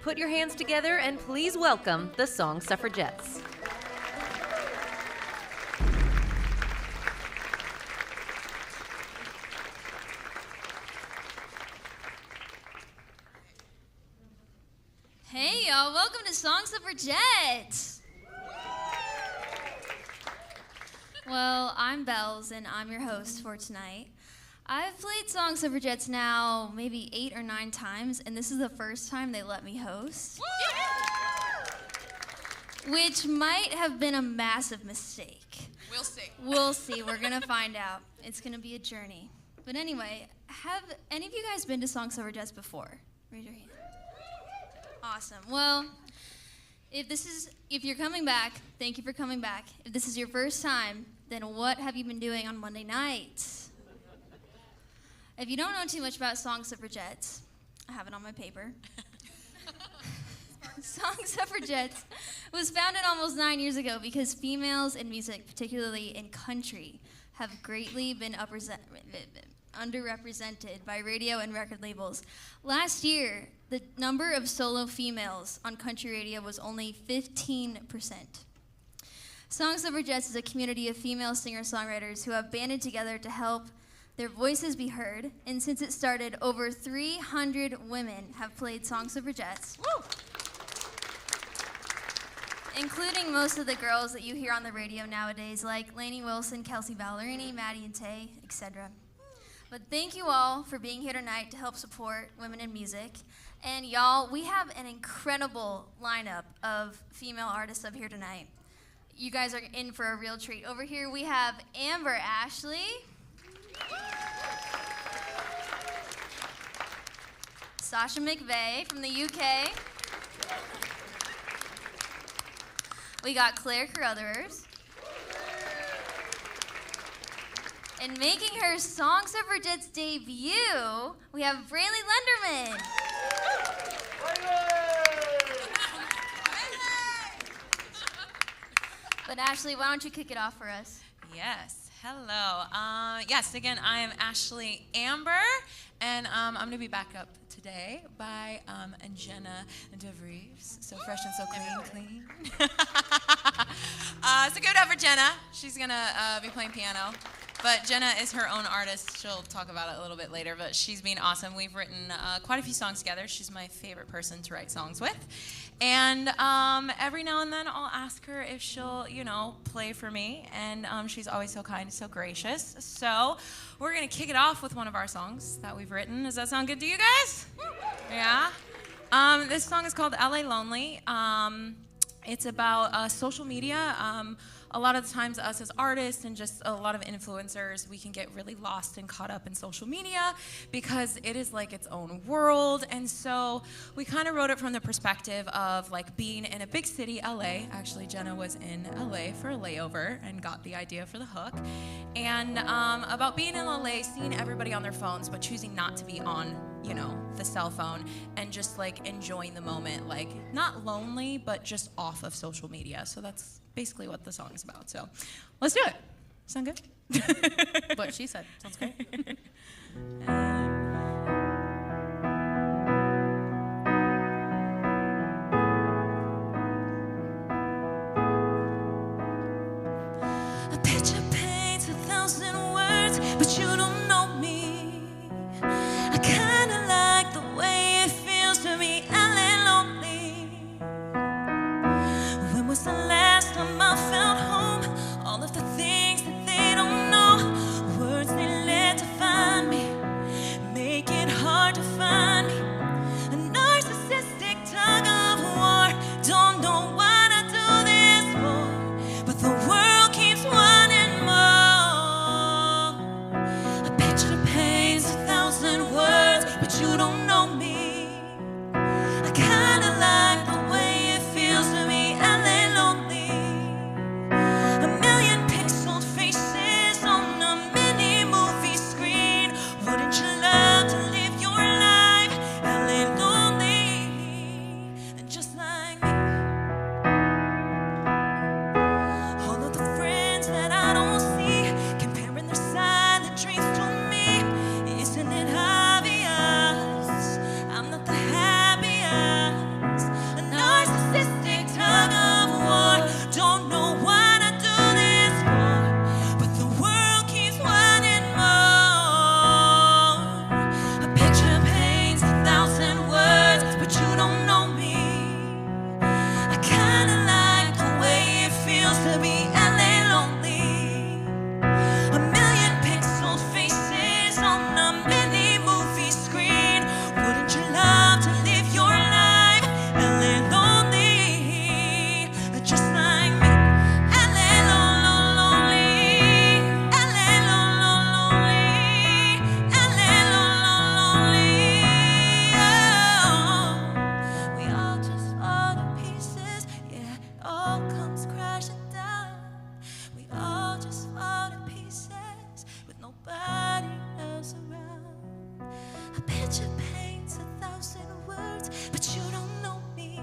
put your hands together and please welcome the Song Suffragettes. Hey y'all, welcome to Song Suffragettes. Well, I'm Bells and I'm your host for tonight. I've played Song Suffragettes now maybe 8 or 9 times, and this is the first time they let me host. Which might have been a massive mistake. We'll see. We'll see. We're going to find out. It's going to be a journey. But anyway, have any of you guys been to Song Suffragettes before? Raise your hand. Awesome. Well, if you're coming back, thank you for coming back. If this is your first time, then what have you been doing on Monday nights? If you don't know too much about Song Suffragettes, I have it on my paper. Song Suffragettes was founded almost 9 years ago because females in music, particularly in country, have greatly been underrepresented by radio and record labels. Last year, the number of solo females on country radio was only 15%. Song Suffragettes is a community of female singer-songwriters who have banded together to help their voices be heard, and since it started, over 300 women have played Song Suffragettes. Woo! Including most of the girls that you hear on the radio nowadays, like Lainey Wilson, Kelsey Ballerini, Maddie and Tay, etc. But thank you all for being here tonight to help support women in music. And y'all, we have an incredible lineup of female artists up here tonight. You guys are in for a real treat. Over here we have Amber Ashlie. Sasha McVeigh from the UK. We got Claire Carruthers. And making her Song Suffragettes debut, we have Brailey Lenderman. But Ashlie, why don't you kick it off for us? Yes. Hello. Yes, again, I am Ashlie Amber, and I'm going to be backed up today by Jenna DeVries. So fresh and so clean. So give it up for Jenna. She's going to be playing piano. But Jenna is her own artist. She'll talk about it a little bit later, but she's been awesome. We've written quite a few songs together. She's my favorite person to write songs with. And every now and then I'll ask her if she'll, play for me. And she's always so kind and so gracious. So we're going to kick it off with one of our songs that we've written. Does that sound good to you guys? Yeah? This song is called LA Lonely. It's about social media. A lot of the times us as artists and just a lot of influencers, we can get really lost and caught up in social media because it is like its own world. And so we kind of wrote it from the perspective of like being in a big city, LA. Actually, Jenna was in LA for a layover and got the idea for the hook. And about being in LA, seeing everybody on their phones, but choosing not to be on, the cell phone and just like enjoying the moment, like not lonely, but just off of social media. So that's basically what the song is about. So let's do it. Sound good? What she said. Sounds great. A picture paints 1,000 words, but you don't know me. I kinda like the way it feels to be LA lonely. When was the last time I felt home? All of the things that they don't know, words they let to find. picture paints 1,000 words, but you don't know me.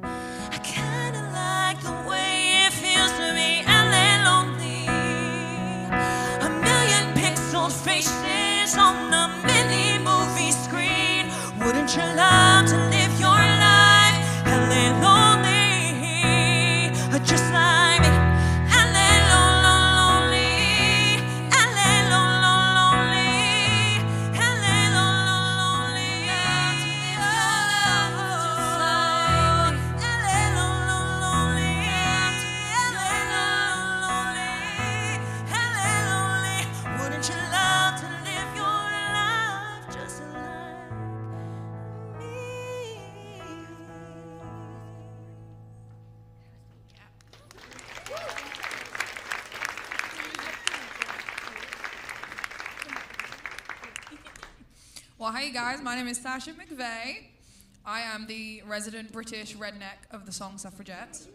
I kinda like the way it feels to be alone lonely. A million pixeled faces on a mini movie screen. Wouldn't you love to live your life alone lonely? Just like me. Well, hey guys, my name is Sasha McVeigh. I am the resident British redneck of the song Suffragettes.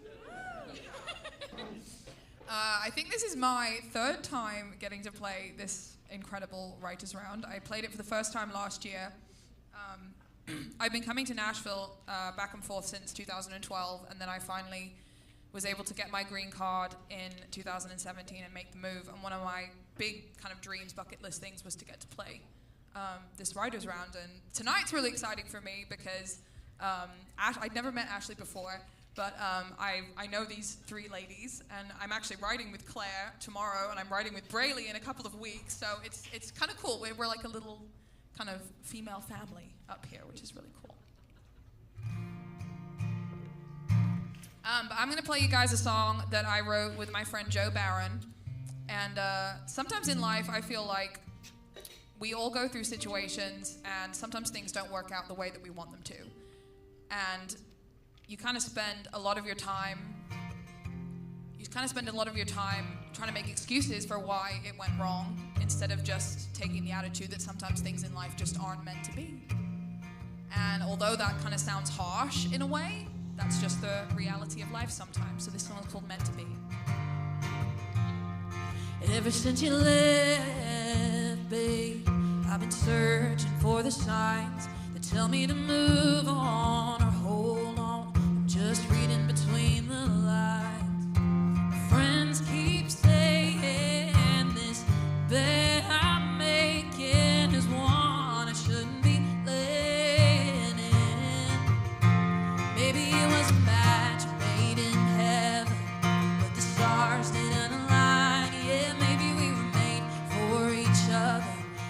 I think this is my third time getting to play this incredible writers round. I played it for the first time last year. I've been coming to Nashville back and forth since 2012, and then I finally was able to get my green card in 2017 and make the move. And one of my big kind of dreams, bucket list things was to get to play this writers round. And tonight's really exciting for me because I'd never met Ashlie before, but I know these three ladies, and I'm actually writing with Claire tomorrow, and I'm writing with Brailey in a couple of weeks, so it's kind of cool. We're like a little kind of female family up here, which is really cool. But I'm going to play you guys a song that I wrote with my friend Joe Barron, and sometimes in life I feel like we all go through situations, and sometimes things don't work out the way that we want them to. And you kind of spend a lot of your time trying to make excuses for why it went wrong, instead of just taking the attitude that sometimes things in life just aren't meant to be. And although that kind of sounds harsh in a way, that's just the reality of life sometimes. So this song is called Meant to Be. And ever since you left, babe, I've been searching for the signs that tell me to move on or hold on. I'm just reading between the lines. My friends keep saying this bet I'm making is one I shouldn't be letting in. Maybe it was a match made in heaven, but the stars didn't align. Yeah, maybe we were made for each other.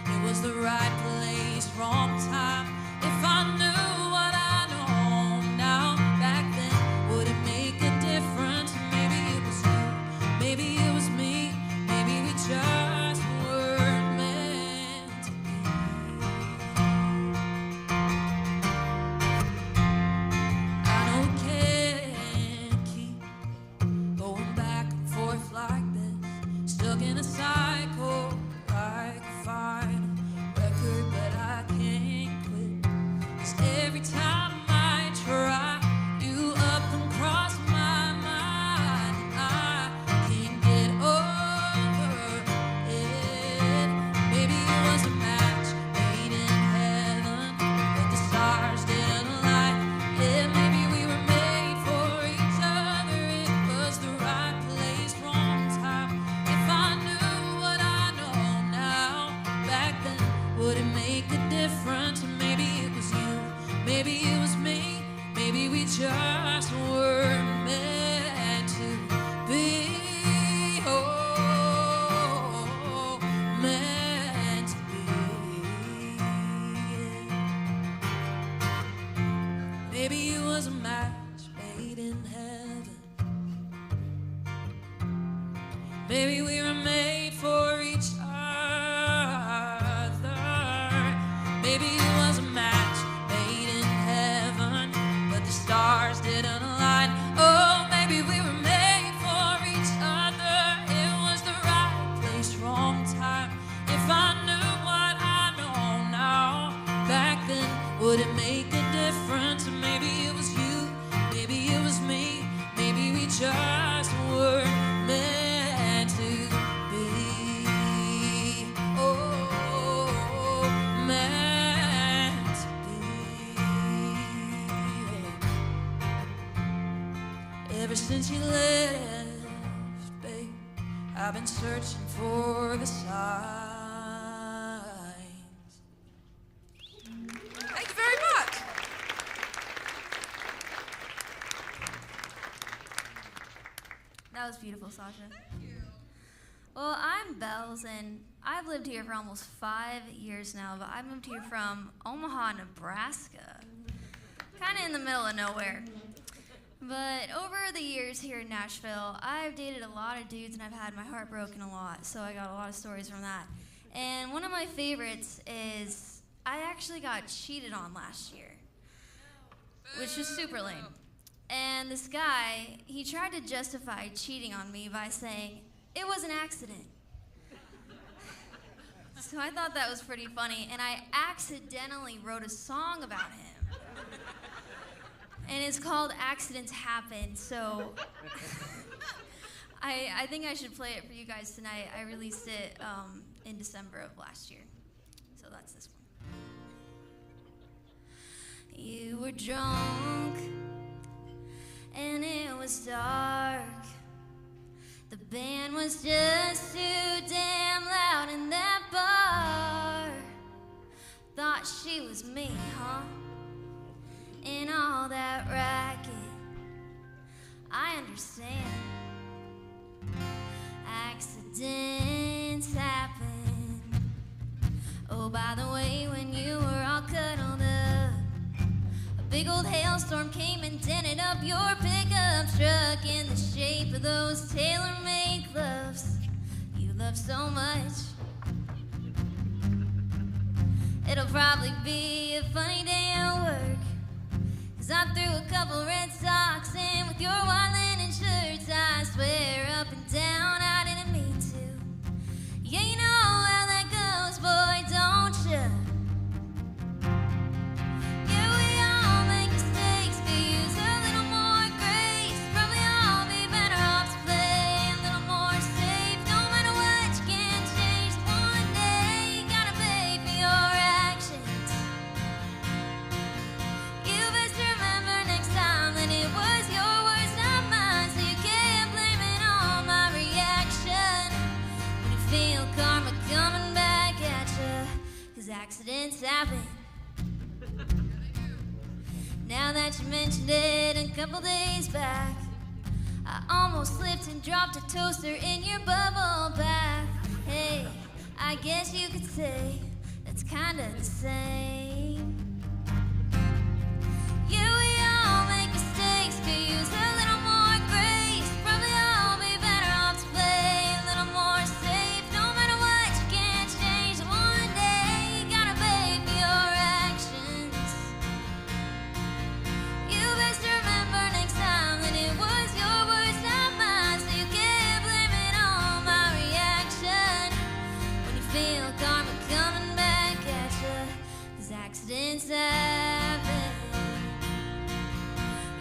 It was the right place, wrong time. If I knew what I know now, back then, would it make a difference? Maybe it was you, maybe it was me, maybe we just weren't meant to be. I know we can't keep going back and forth like this, stuck in a cycle. I could find a record, but I can't quit. 'Cause every time I try, you up and cross my mind, and I can't get over it. Maybe it was a match made in heaven, but the stars didn't align. Yeah, maybe we were made for each other. It was the right place, wrong time. If I knew what I know now, back then, would it make a difference? Maybe it was you, maybe it was me, maybe we just weren't meant to be. Oh, meant to be. Maybe it was a match made in heaven. Maybe we were made for each other. Maybe it was a match made in heaven, but the stars didn't align. Oh, maybe we were made for each other. It was the right place, wrong time. If I knew what I know now, back then, would it make a difference? Maybe it was you, maybe it was me, maybe we just were meant to be. Oh, meant since you left, babe, I've been searching for the signs. Thank you very much. That was beautiful, Sasha. Well, I'm Bells, and I've lived here for almost 5 years now, but I moved here from Omaha, Nebraska. Kind of in the middle of nowhere. But over the years here in Nashville, I've dated a lot of dudes, and I've had my heart broken a lot, so I got a lot of stories from that. And one of my favorites is I actually got cheated on last year, which was super lame. And this guy, he tried to justify cheating on me by saying, it was an accident. So I thought that was pretty funny, and I accidentally wrote a song about him. And it's called Accidents Happen, so I think I should play it for you guys tonight. I released it in December of last year. So that's this one. You were drunk, and it was dark. The band was just too damn loud in that bar. Thought she was me, huh? In all that racket, I understand. Accidents happen. Oh, by the way, when you were all cuddled up, a big old hailstorm came and dented up your pickup truck in the shape of those tailor-made gloves you love so much. It'll probably be a funny day at work, 'cause I threw a couple red socks in with your white linen shirts. I swear up and down I didn't mean to. Yeah, you know how that goes, boy, don't you? Yeah, we all make mistakes, could use a little more grace. Probably all be better off to play a little more safe. No matter what, you can't change. One day you gotta pay for your actions. You best remember next time that it was your words, not mine, so you can't blame it on my reaction. When you feel karma coming back at you, 'cause accidents happen. Now that you mentioned it a couple days back, I almost slipped and dropped a toaster in your bubble bath. Hey, I guess you could say that's kinda the same. Yeah, we all make mistakes, could use a little more grace. Probably all be better off to play a little more safe. No matter what, you can't change. One day you gotta pay for your actions. You best remember next time that it was your words, not mine, so you can't blame it on my reaction. When you feel karma coming back at you, 'cause accidents happen.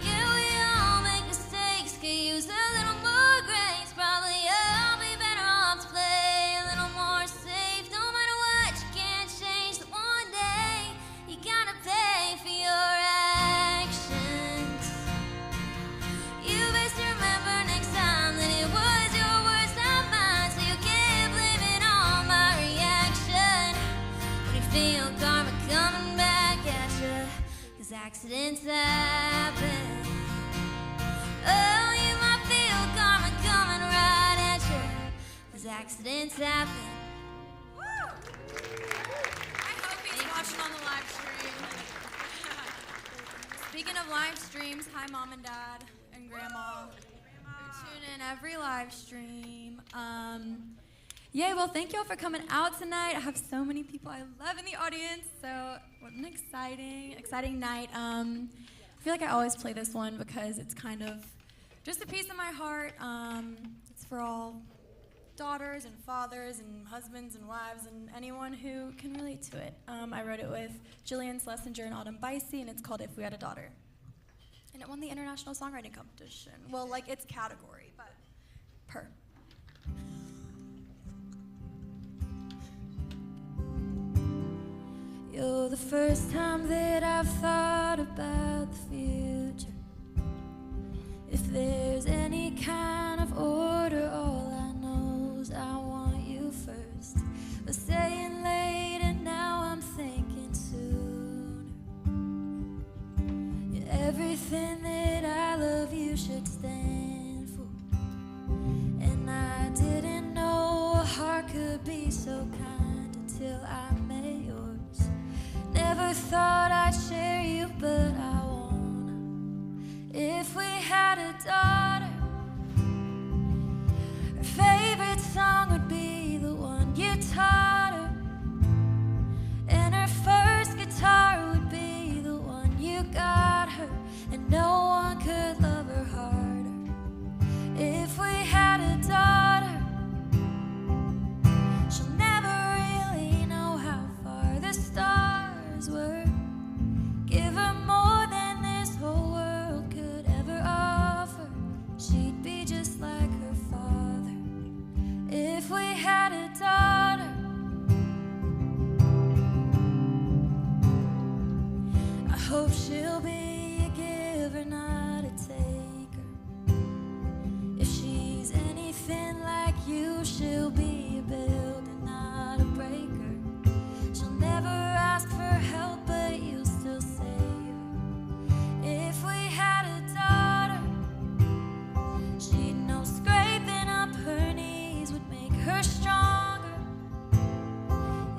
Yeah, we all make mistakes, could use a little more grace. Probably all be better off to play a little more safe. No matter what, you can't change. That one day you gotta pay for your actions. You best remember next time that it was your words, not mine, so you can't blame it on my reaction. When you feel karma coming back at you, 'cause accidents happen. Oh, you might feel karma coming right at you, 'cause accidents happen. I hope he's watching on the live stream. Speaking of live streams, hi Mom and Dad and Grandma. Who tune in every live stream. Yay, well thank you all for coming out tonight. I have so many people I love in the audience, so what an exciting night. I feel like I always play this one because it's kind of just a piece of my heart. It's for all daughters and fathers and husbands and wives and anyone who can relate to it. I wrote it with Jillian Schlesinger and Autumn Bicey, and it's called If We Had a Daughter. And it won the International Songwriting Competition. Well, like its category, but per. You're the first time that I've thought about the future. If If there's any kind of order, all I know is I want you first. Was saying late and now I'm thinking sooner. Yeah, everything that I love you should stand for. And I didn't know a heart could be so kind until I met yours. Never thought I'd share you, but I wanna. If we had a daughter, her favorite song would be the one you taught her, and her first guitar would be the one you got her, and no one could love her harder. If we had a daughter, she'll never really know how far the stars were. Give her more than this whole world could ever offer. She'd be just like her father. If we had a daughter, I hope she'll be a giver, not a taker. If she's anything like you, she'll be a builder, not a breaker. She'll never ask for help, but you'll still save her. If we had a daughter, she'd know scraping up her knees would make her stronger,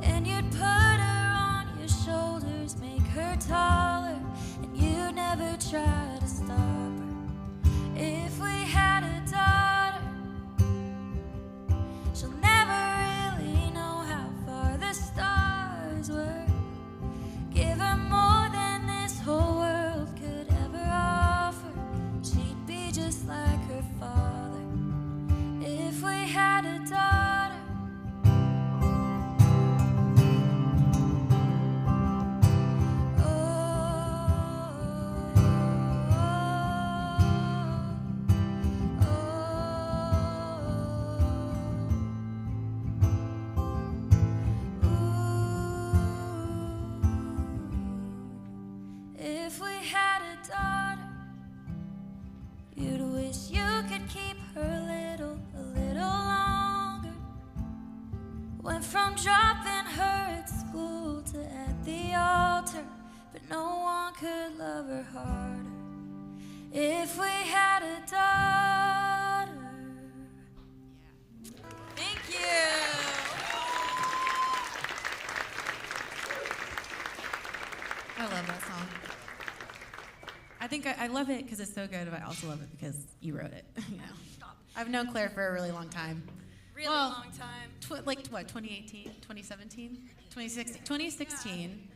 and you'd put her on your shoulders, make her taller, and you'd never try to stop her. If we had a daughter, she'll never really know how far the stars were. Give her more than this whole world could ever offer. She'd be just like her father. If we had a daughter, if we had a daughter, you'd wish you could keep her a little longer. Went from dropping her at school to at the altar, but no one could love her harder. If we had a daughter. Thank you. I love that song. I think I love it because it's so good, but I also love it because you wrote it. You know, I've known Claire for a really long time. Really long time. 2018, 2017, 2016, 2016.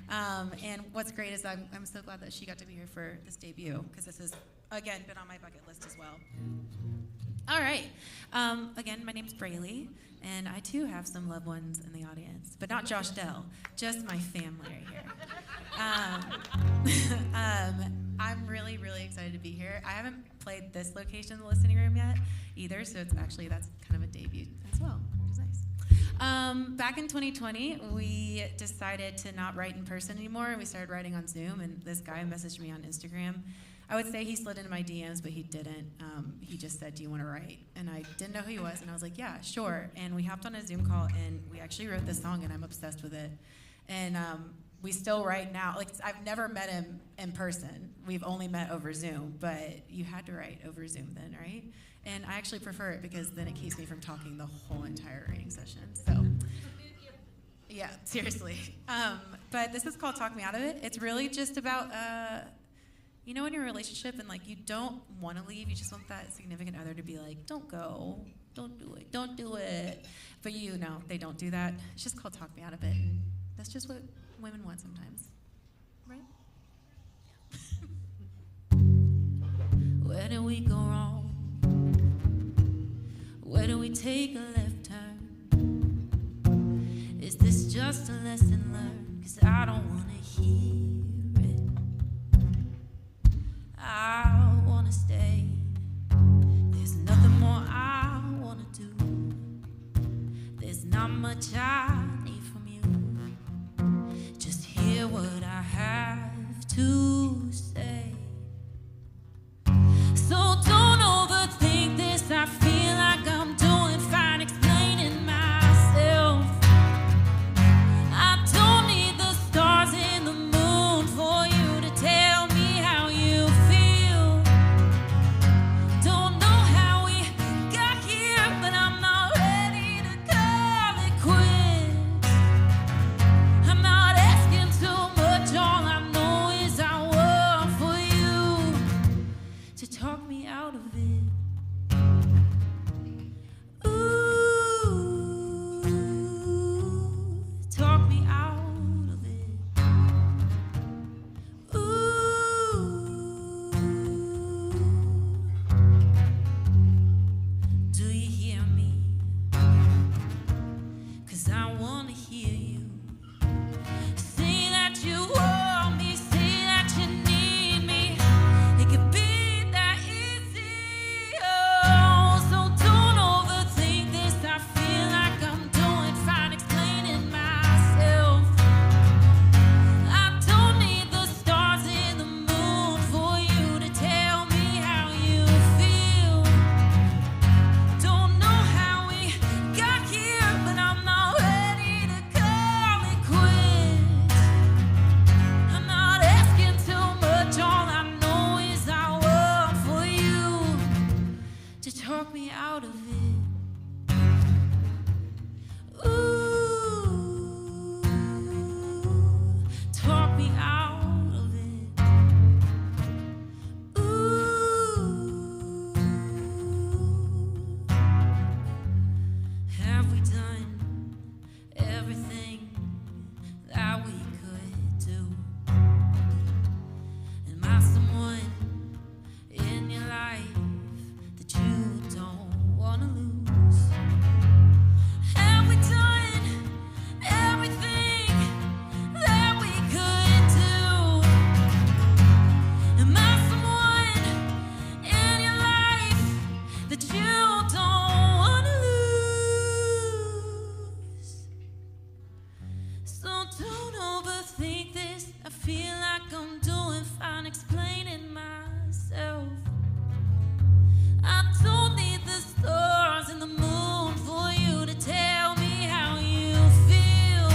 And what's great is I'm so glad that she got to be here for this debut because this has, again, been on my bucket list as well. All right. Again, my name's Brailey, and I too have some loved ones in the audience, but not Josh Dell, just my family right here. I'm really, really excited to be here. I haven't played this location in the listening room yet either, so that's kind of a debut as well, which is nice. Back in 2020, we decided to not write in person anymore, and we started writing on Zoom, and this guy messaged me on Instagram. I would say he slid into my DMs, but he didn't. He just said, "Do you want to write?" And I didn't know who he was, and I was like, "Yeah, sure." And we hopped on a Zoom call, and we actually wrote this song, and I'm obsessed with it. And we still write now. Like, I've never met him in person. We've only met over Zoom, but you had to write over Zoom then, right? And I actually prefer it because then it keeps me from talking the whole entire writing session. So, yeah, seriously. But this is called Talk Me Out of It. It's really just about, you know, in your relationship and, like, you don't want to leave. You just want that significant other to be like, don't go. Don't do it. Don't do it. But you know, they don't do that. It's just called Talk Me Out of It. And that's just what women want sometimes. Right? Where do we go wrong? Where do we take a left turn? Is this just a lesson learned? 'Cause I don't wanna hear it. I wanna stay. There's nothing more I wanna do. There's not much I need from you. Just hear what I have to say. So don't feel like I'm doing fine explaining myself. I don't need the stars and the moon for you to tell me how you feel.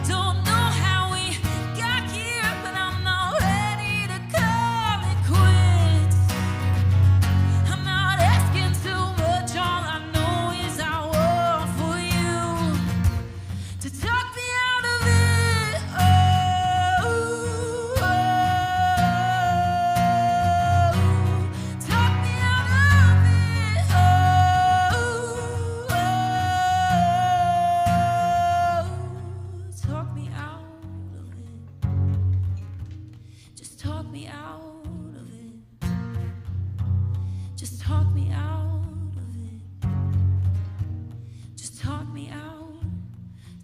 Don't know how we got here, but I'm not ready to call it quits. I'm not asking too much, all I know is I want for you to talk me out of it. Oh, oh, talk me out of it. Oh, oh, talk me out of it. Just talk me out of it. Just talk me out of it. Just talk me out.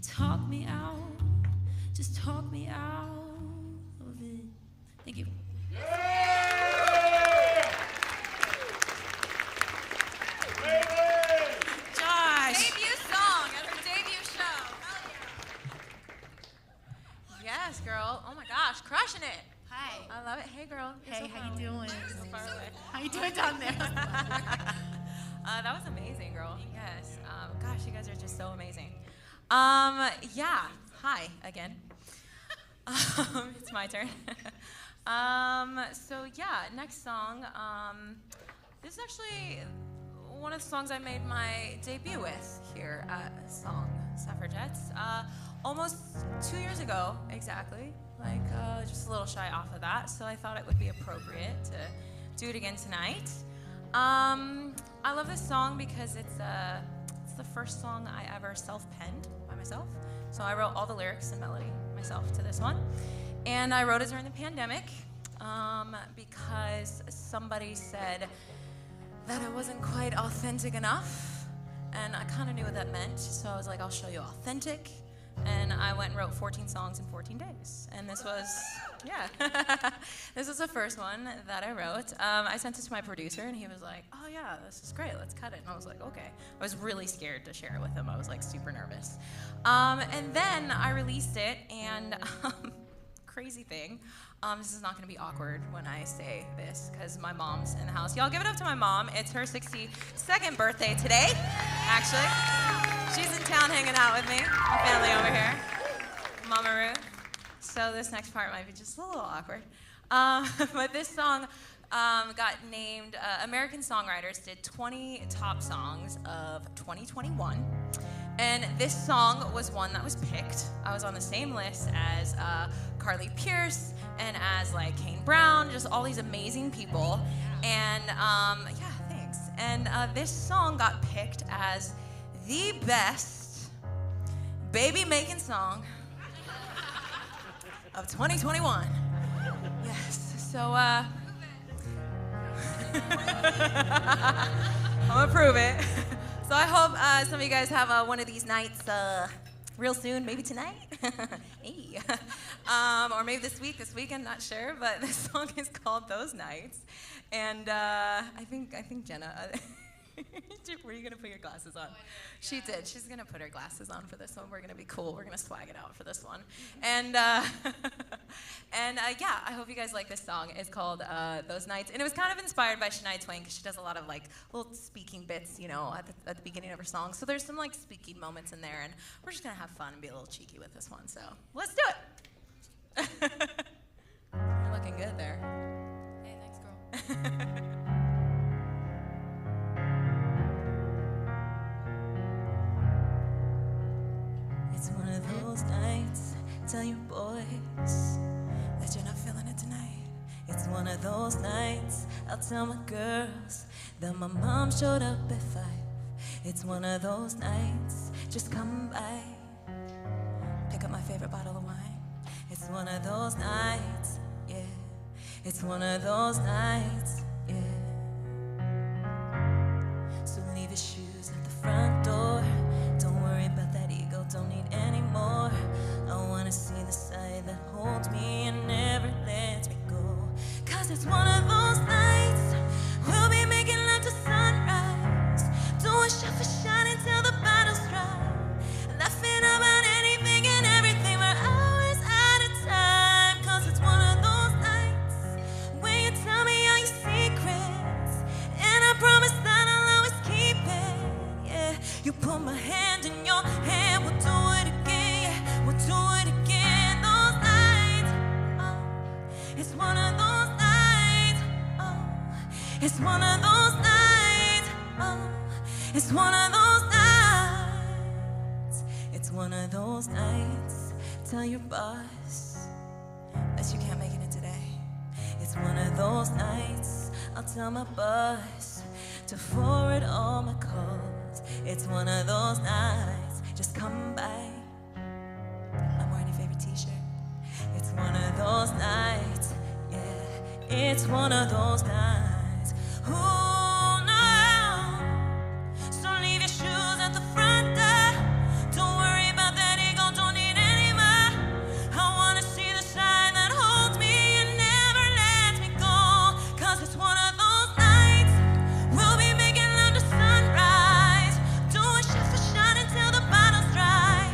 Talk me out. Just talk me out of it. Thank you. Josh. Debut song at her debut show. Yes, girl. Oh my gosh, crushing it. Hi. I love it. Hey, girl. You're Hey, so how you far away. doing? So far away. How you doing down there? That was amazing, girl. Yes. Gosh, you guys are just so amazing. Yeah. Hi again. It's my turn. So yeah, next song. This is actually one of the songs I made my debut with here at Suffragettes. Almost 2 years ago, exactly. Like just a little shy off of that, so I thought it would be appropriate to do it again tonight. I love this song because it's the first song I ever self-penned by myself. So I wrote all the lyrics and melody myself to this one. And I wrote it during the pandemic because somebody said that it wasn't quite authentic enough. And I kind of knew what that meant, so I was like, I'll show you authentic. And I went and wrote 14 songs in 14 days. And this was, yeah, this was the first one that I wrote. I sent it to my producer, and he was like, oh yeah, this is great, let's cut it. And I was like, okay. I was really scared to share it with him. I was like super nervous. And then I released it, and crazy thing, this is not gonna be awkward when I say this, because my mom's in the house. Y'all give it up to my mom. It's her 62nd birthday today, actually. She's in town hanging out with me, my family over here, Mama Ruth. So this next part might be just a little awkward. But this song got named, American Songwriters did 20 top songs of 2021. And this song was one that was picked. I was on the same list as Carly Pierce and as like Kane Brown, just all these amazing people. And yeah, thanks. And this song got picked as the best baby-making song of 2021. Yes, so I'm gonna prove it. So I hope some of you guys have one of these nights real soon, maybe tonight, hey. Or maybe this weekend, not sure, but this song is called Those Nights. And I think Jenna, were you gonna put your glasses on? She did. She's gonna put her glasses on for this one. We're gonna be cool. We're gonna swag it out for this one. And yeah, I hope you guys like this song. It's called Those Nights, and it was kind of inspired by Shania Twain because she does a lot of like little speaking bits, you know, at the beginning of her song. So there's some like speaking moments in there, and we're just gonna have fun and be a little cheeky with this one. So let's do it. You're looking good there. Hey, thanks, girl. It's one of those nights, tell your boys that you're not feeling it tonight. It's one of those nights, I'll tell my girls that my mom showed up at 5. It's one of those nights, just come by, pick up my favorite bottle of wine. It's one of those nights, yeah. It's one of those nights, yeah. So leave your shoes at the front door. Don't worry about that ego, don't need any more. I wanna see the side that holds me and never lets me go. 'Cause it's one of those nights, we'll be making love to sunrise, doing shot for shot until the battle's dry, laughing about anything and everything for hours at a time. It's one of those nights. Oh, it's one of those nights. It's one of those nights. Tell your boss that you can't make it in today. It's one of those nights. I'll tell my boss to forward all my calls. It's one of those nights. Just come by. I'm wearing your favorite t-shirt. It's one of those nights. Yeah, it's one of those nights. Oh no, so leave your shoes at the front door. Don't worry about that ego, don't need any more. I wanna see the sign that holds me and never lets me go. 'Cause it's one of those nights. We'll be making love to sunrise, doing shots for shot until the bottle's dry,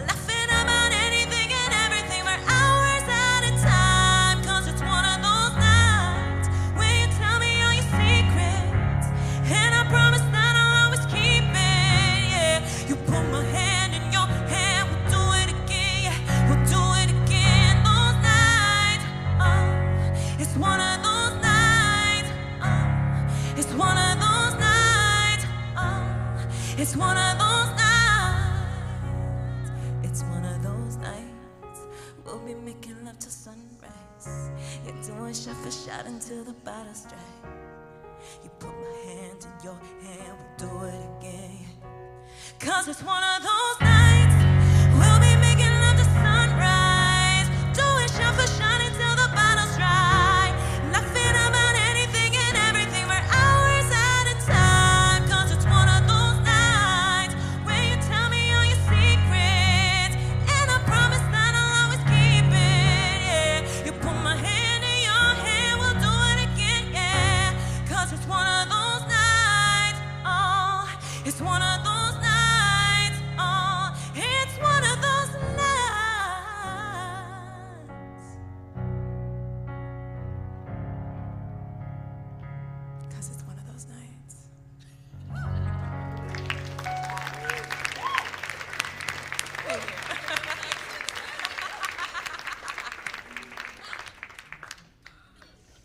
laughing about anything and everything for hours at a time. 'Cause it's one of those nights when you tell me all your secrets, and I promise that I'll always keep it. Yeah, you put my hand in your hand, we'll do it again. Yeah, we'll do it again. Those nights, oh, it's one of those nights. Oh, it's one of those nights. Oh, it's one of those nights. It's one of those nights. We'll be making love till sunrise. You're doing shot for shot until the bottle's dry. You put my hand in your hand, we'll do it again. 'Cause it's one of those nights. We'll be making love to sunrise, doing shot for shot until the bottle's dry, laughing about anything and everything for hours at a time. 'Cause it's one of those nights when you tell me all your secrets, and I promise that I'll always keep it. Yeah, you put my hand in your hand, we'll do it again. Yeah, 'cause it's one of those nights. Oh, it's one of those nights. Oh, it's one of those nights. 'Cause it's one of those nights.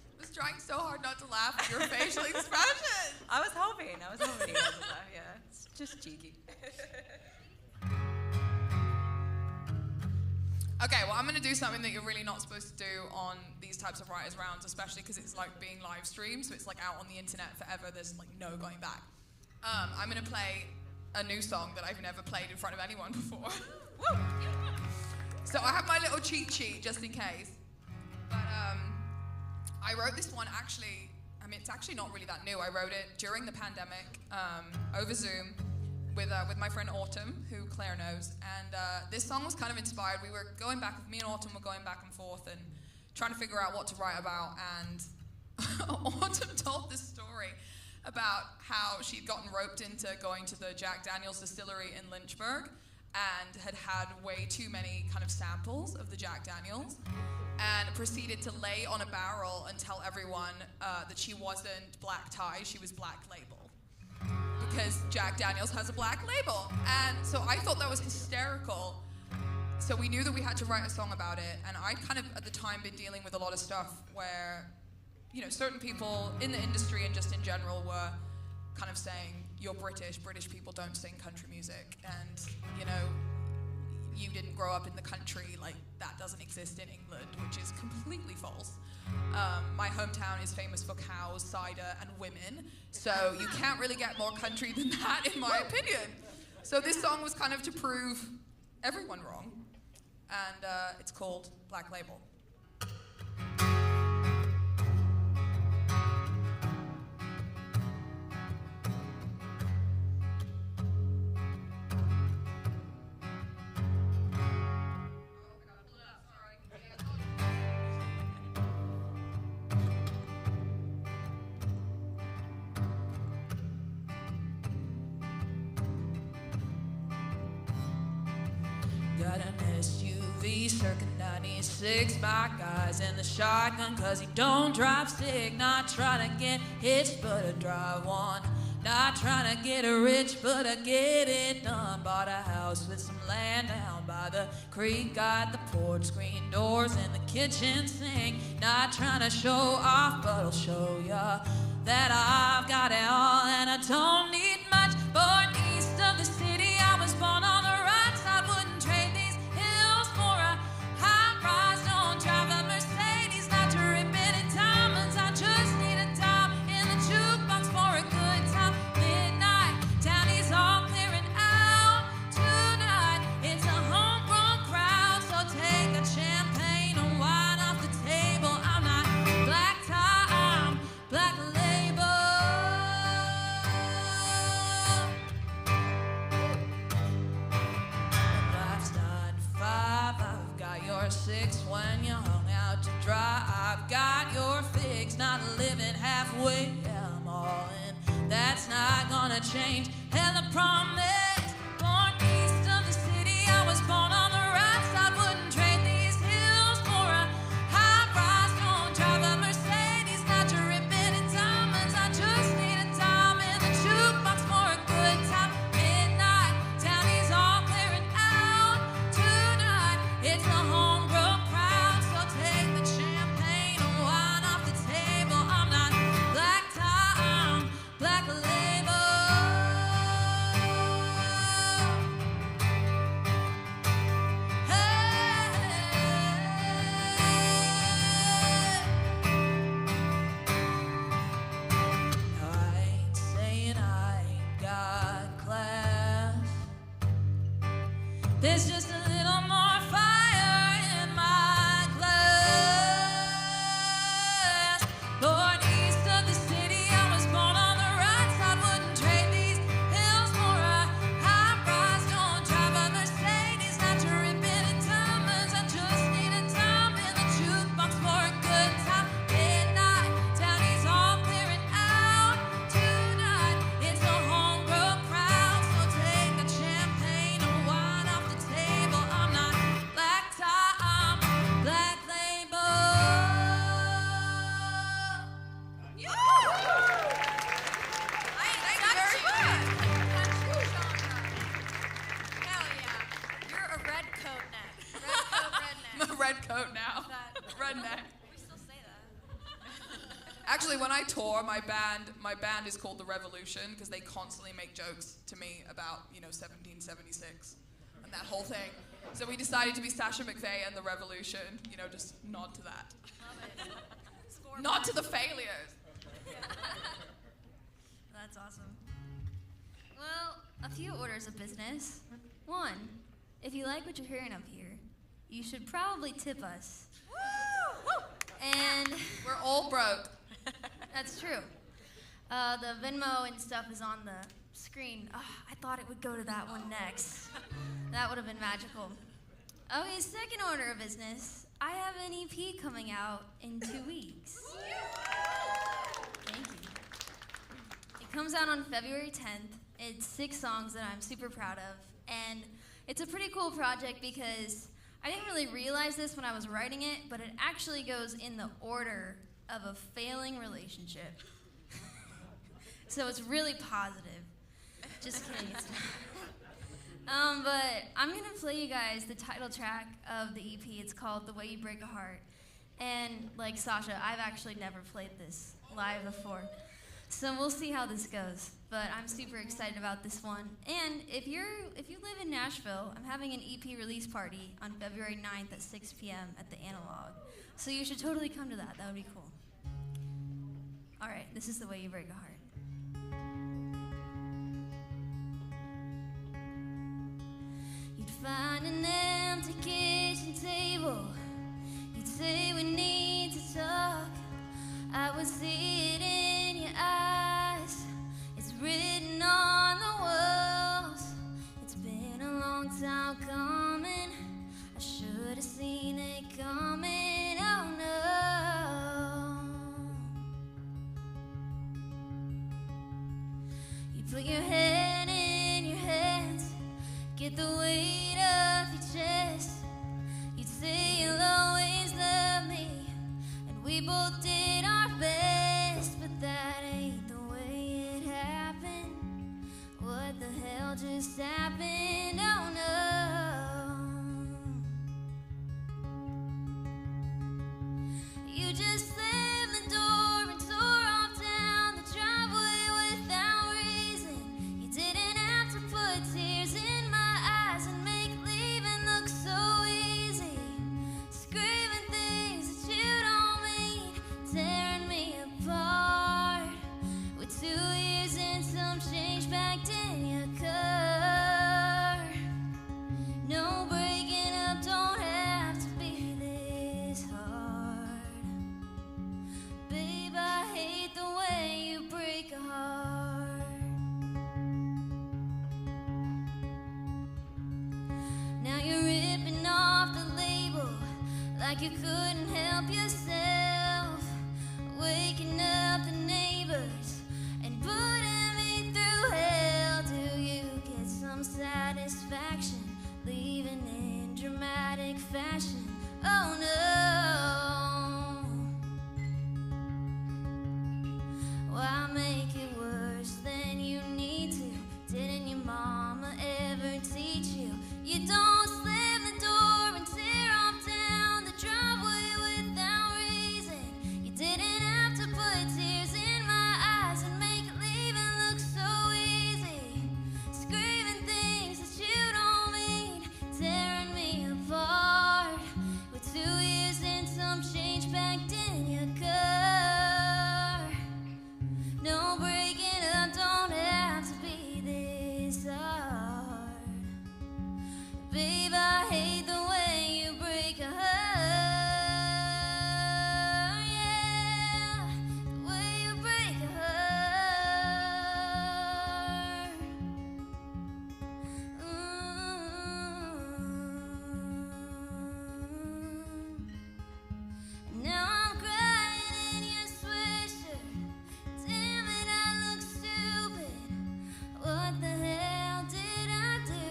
I was trying so hard not to laugh at your facial expression. I was hoping you guys would laugh. Yeah, it's just cheeky. Okay, well, I'm going to do something that you're really not supposed to do on these types of writers' rounds, especially because it's like being live streamed, so it's like out on the internet forever. There's like no going back. I'm going to play a new song that I've never played in front of anyone before. Woo! So I have my little cheat sheet just in case. But I wrote this one actually. I mean, it's actually not really that new. I wrote it during the pandemic over Zoom with my friend Autumn, who Claire knows. And this song was kind of inspired. Me and Autumn were going back and forth and trying to figure out what to write about. And Autumn told this story about how she'd gotten roped into going to the Jack Daniel's distillery in Lynchburg and had way too many kind of samples of the Jack Daniels, and proceeded to lay on a barrel and tell everyone that she wasn't black tie, she was black label. Because Jack Daniels has a black label. And so I thought that was hysterical. So we knew that we had to write a song about it. And I'd kind of, at the time, been dealing with a lot of stuff where, you know, certain people in the industry and just in general were kind of saying, you're British people don't sing country music. And, you know, you didn't grow up in the country, like that doesn't exist in England, which is completely false. My hometown is famous for cows, cider, and women, so you can't really get more country than that, in my opinion. So this song was kind of to prove everyone wrong, and it's called Black Label. Got an SUV circa 96, my guy's in the shotgun 'cause he don't drive sick. Not trying to get hitched, but I drive one. Not trying to get rich, but I get it done. Bought a house with some land down by the creek. Got the porch screen doors and the kitchen sink. Not trying to show off, but I'll show ya that I've got it all and I don't need much. Born east of the city, I was born on the right side. Wouldn't trade these hills for a high-rise. Don't drive a Mercedes, not to rip it in diamonds. I just need a dime in the jukebox for a good time. Midnight, town is all clearing out tonight. It's a homegrown crowd, so take a champagne and wine off the table. I'm not black tie, I'm black label. Life's 9 to 5, I've got your 6 when you hung out to dry. I've got your fix, not living halfway. Yeah, I'm all in, that's not gonna change. And I promise, born east of the city, I was born on the right side. Wouldn't trade these hills for a high-rise. Don't drive a Mercedes, not to rip it in diamonds. I just need a dime in the jukebox for a good time. Midnight, town is all clearing out tonight. It's a homegrown crowd, so take the champagne and wine off the table. I'm not black tie, I'm black label. Now I ain't saying I ain't got class. There's just a little more fire in my glass. Born east of the city, I was born on the right side. Wouldn't trade these hills for a high-rise. Don't drive a Mercedes, not to rip it in diamonds. I just need a dime in the jukebox for a good time. Midnight, town is all clearing out tonight. It's a homegrown crowd, so take a champagne and wine off the table. I'm not black tie, I'm black label. Thank you very much. Country genre. Hell yeah. You're a red coat neck. Red coat, redneck. I'm a red coat now. That- Redneck. We still say that. Actually, when I tour, my band is called The Revolution because they constantly make jokes to me about, 1776 and that whole thing. So we decided to be Sasha McVeigh and The Revolution, just nod to that. Love it. Score Nod to one. the failures. That's awesome. Well, a few orders of business. 1, if you like what you're hearing up here, you should probably tip us. And We're all broke. that's true. The Venmo and stuff is on the screen. I thought it would go to that one next. That would have been magical. Okay, second order of business. I have an EP coming out in 2 weeks. Thank you. It comes out on February 10th. It's 6 songs that I'm super proud of. And it's a pretty cool project because I didn't really realize this when I was writing it, but it actually goes in the order of a failing relationship. So it's really positive. Just kidding. It's not. But I'm going to play you guys the title track of the EP. It's called The Way You Break a Heart. And like Sasha, I've actually never played this live before. So we'll see how this goes. But I'm super excited about this one. And if you live in Nashville, I'm having an EP release party on February 9th at 6 p.m. at the Analog. So you should totally come to that. That would be cool. All right, this is The Way You Break a Heart. You'd find an empty kitchen table. You'd say we need to talk. I would see it in your eyes. It's written on the walls. It's been a long time coming. I should have seen it coming. Oh no. You put your head in your hands. Get the weight off your chest. You'd say you'll always love me, and we both did our best. like you couldn't help yourself, waking up the neighbors and putting me through hell. Do you get some satisfaction leaving in dramatic fashion? Oh no. Why make it worse than you need to? Didn't your mama ever teach you? You don't slam the door and tear off down the driveway without reason. You didn't have to put tears in my eyes and make leaving look so easy. Screaming things that you don't mean, tearing me apart. With 2 years and some change packed in your car. No, breaking up don't have to be this hard. Babe, I hate the way you break a heart. Yeah, the way you break a heart. Now I'm crying in your sweatshirt. Damn it, I look stupid. What the hell did I do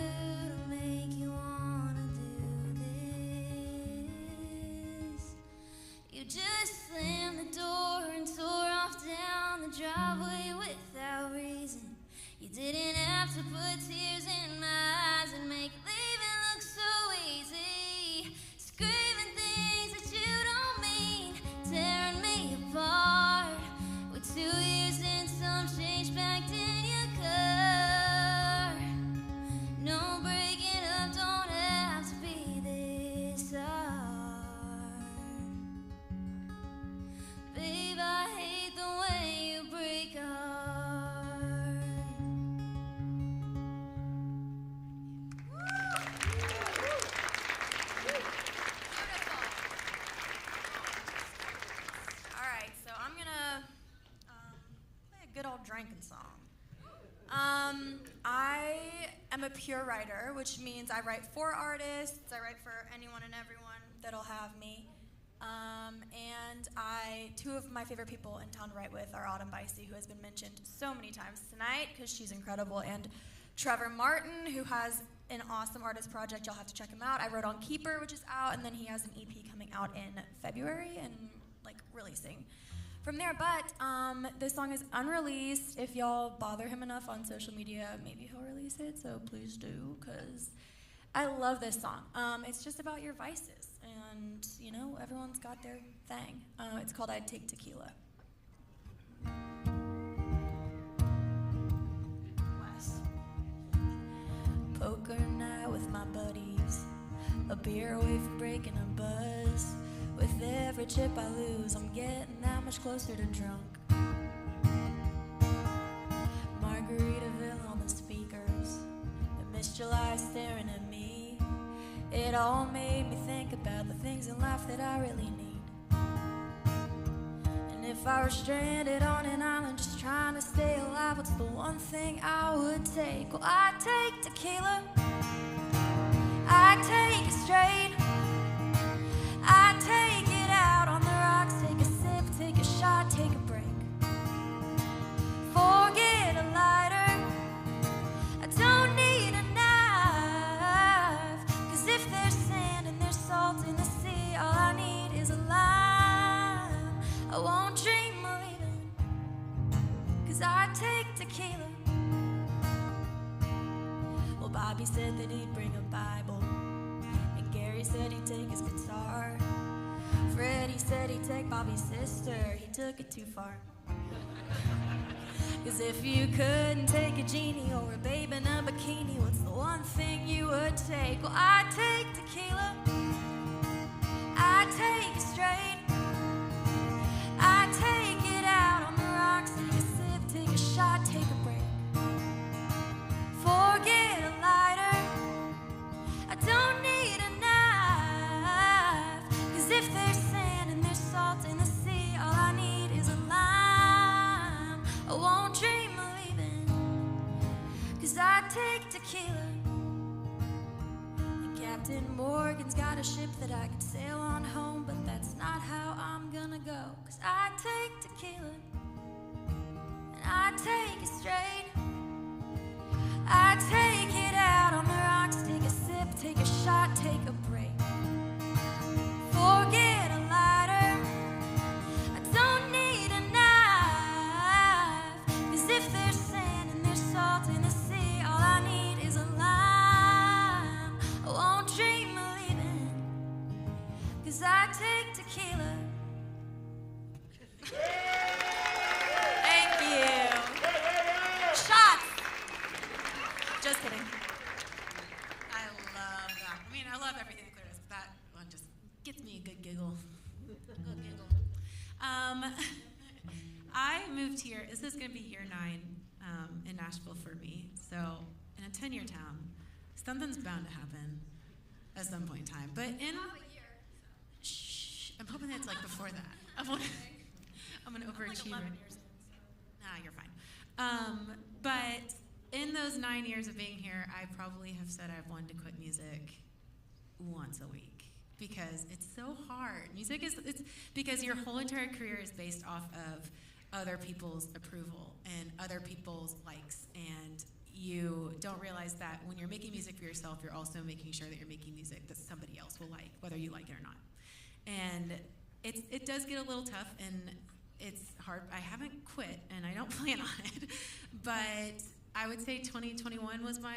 to make you wanna do this? You just slammed the door and tore off down the driveway without reason. You didn't have to put tears in my eyes and make leaving look so easy. Screaming things that you don't mean, tearing me apart. With 2 years and some change packed in your car. No, breaking up don't have to be this hard. Babe, I hate the way you break a heart. All right, so I'm gonna play a good old drinking song. I am a pure writer, which means I write for artists, I write for anyone and everyone that'll have me. And two of my favorite people in town to write with are Autumn Bicey, who has been mentioned so many times tonight because she's incredible, and Trevor Martin, who has an awesome artist project. You'll have to check him out. I wrote on Keeper, which is out, and then he has an EP coming out in February and releasing from there. But this song is unreleased. If y'all bother him enough on social media, maybe he'll release it, so please do, because I love this song. It's just about your vices, and everyone's got their thing. It's called I'd Take Tequila. Wes. Poker night with my buddies, a beer away from breaking a buzz. With every chip I lose, I'm getting that much closer to drunk. Margaritaville on the speakers, and Miss July staring at me. It all made me think about the things in life that I really need. And if I were stranded on an island just trying to stay alive, what's the one thing I would take? Well, I'd take tequila, I'd take it straight, I'd take it out on the rocks, take a sip, take a shot, take a break. Forget a lighter, I don't need a knife, 'cause if there's sand and there's salt in the sea, all I need is a lime. I won't dream of leaving, 'cause I take tequila. Well, Bobby said that he'd bring a Bible, and Gary said he'd take his guitar. Freddie said he'd take Bobby's sister, he took it too far. 'Cause if you couldn't take a genie or a babe in a bikini, what's the one thing you would take? Well, I'd take tequila, I'd take it straight, I'd take it out on the rocks, take a sip, take a shot, take a break. Forget a lighter, I don't need a knife, 'cause if there's sand and there's salt in the sea, all I need is a lime. I won't dream of leaving, 'cause I take tequila. And Captain Morgan's got a ship that I could sail on home. 'cause I take tequila and I take it straight. I take it out on the rocks, take a sip, take a shot, take a break. Forget a lighter, I don't need a knife, 'cause if there's sand and there's salt in the sea, all I need is a lime. I won't dream of leaving, 'cause I take tequila. Thank you. Shots. Just kidding. I love that. I mean, I love everything that Claire does, but that one just gets me a good giggle. Good giggle. I moved here. This is going to be year 9 in Nashville for me. So in a 10-year town, something's bound to happen at some point in time. But in shh, I'm hoping that it's like before that. I'm an overachiever. Nah, you're fine. But in those 9 years of being here, I probably have said I've wanted to quit music once a week because it's so hard. Music it's because your whole entire career is based off of other people's approval and other people's likes, and you don't realize that when you're making music for yourself, you're also making sure that you're making music that somebody else will like, whether you like it or not. And it does get a little tough, and it's hard. I haven't quit, and I don't plan on it, but I would say 2021 was my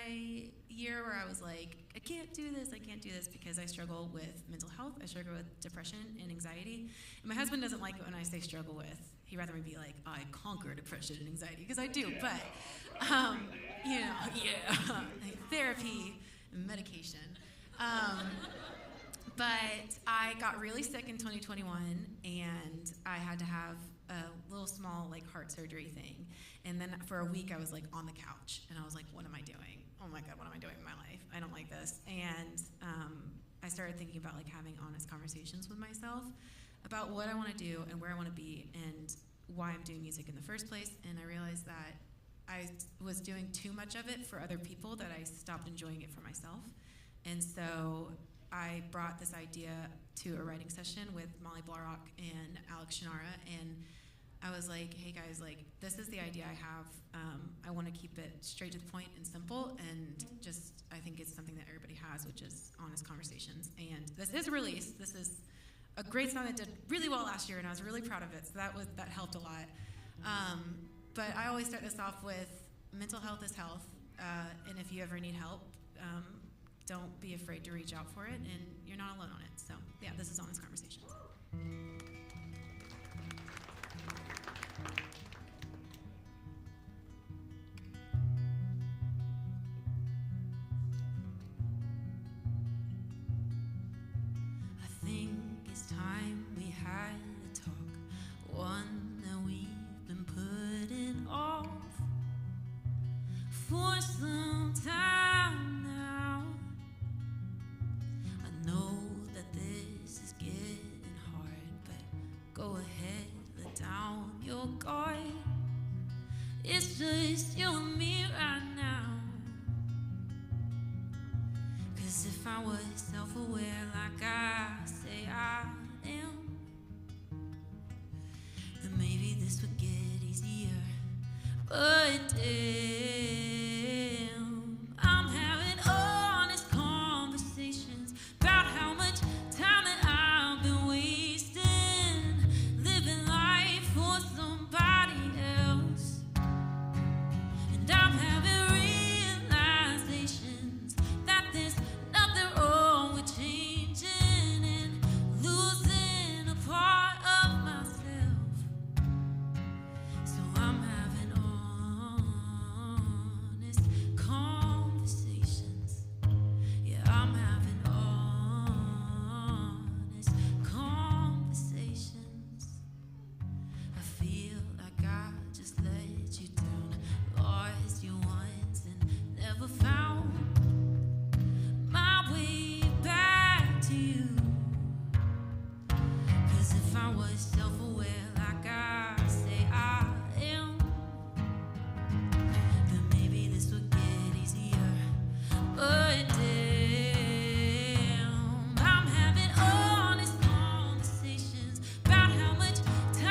year where I was like, I can't do this because I struggle with mental health, I struggle with depression and anxiety. And my husband doesn't like it when I say struggle with. He'd rather me be like, I conquer depression and anxiety, because I do, but, like therapy and medication. But I got really sick in 2021, and I had to have a little small like heart surgery thing. And then for a week I was like on the couch, and I was like, what am I doing? Oh my God, what am I doing in my life? I don't like this. And I started thinking about like having honest conversations with myself about what I want to do and where I want to be and why I'm doing music in the first place. And I realized that I was doing too much of it for other people, that I stopped enjoying it for myself. And so I brought this idea to a writing session with Molly Blarock and Alex Shannara, and I was like, hey guys, like, this is the idea I have. I want to keep it straight to the point and simple, and just, I think it's something that everybody has, which is honest conversations. And this is released. This is a great song that did really well last year, and I was really proud of it, so that helped a lot. But I always start this off with mental health is health, and if you ever need help, don't be afraid to reach out for it, and you're not alone on it. So yeah, this is Honest Conversations. I think it's time we had a talk, one that we've been putting off for some time now. I know that this is getting hard, but go ahead, let down your guard. It's just you and me right now. 'Cause if I was self-aware like I say I am, then maybe this would get easier. But damn, I'm having honest conversations about how much time that I've been wasting living life for somebody else. And I'm having realizations that there's nothing wrong with changing and losing a part of myself. So I'm having honest conversations. Yeah, I'm having honest conversations. I feel like I just let you down, lost you once and never found my way back to you. 'Cause if I was self-aware like I say I am, then maybe this would get easier. But damn, I'm having honest conversations about how much time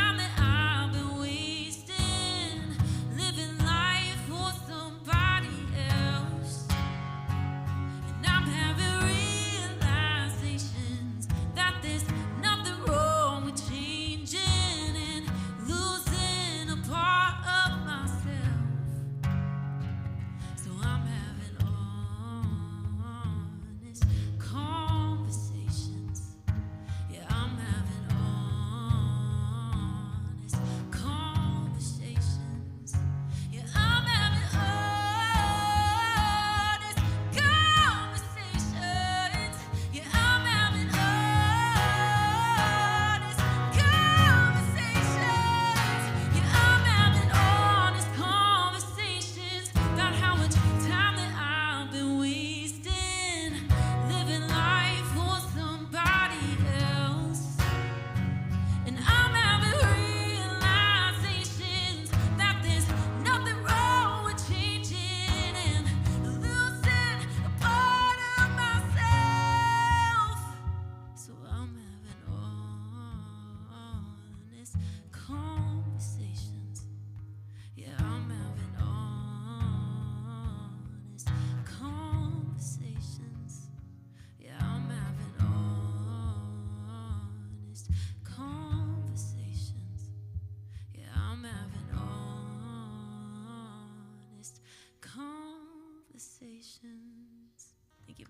Thank you.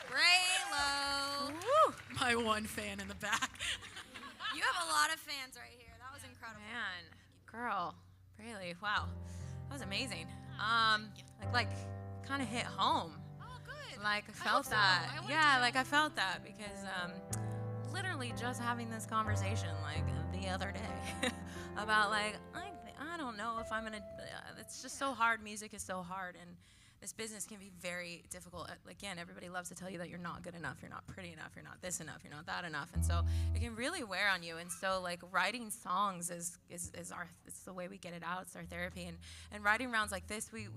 Braylo. My one fan in the back. You have a lot of fans right here. That was incredible. Man, girl, Brailey, wow, that was amazing. Like kind of hit home. Oh, good. Like I felt that. Yeah, like I felt that because literally just having this conversation like the other day about like I don't know if I'm gonna. It's just so hard. Music is so hard, and this business can be very difficult. Again, everybody loves to tell you that you're not good enough, you're not pretty enough, you're not this enough, you're not that enough, and so it can really wear on you. And so like writing songs is it's the way we get it out. It's our therapy. And writing rounds like this, we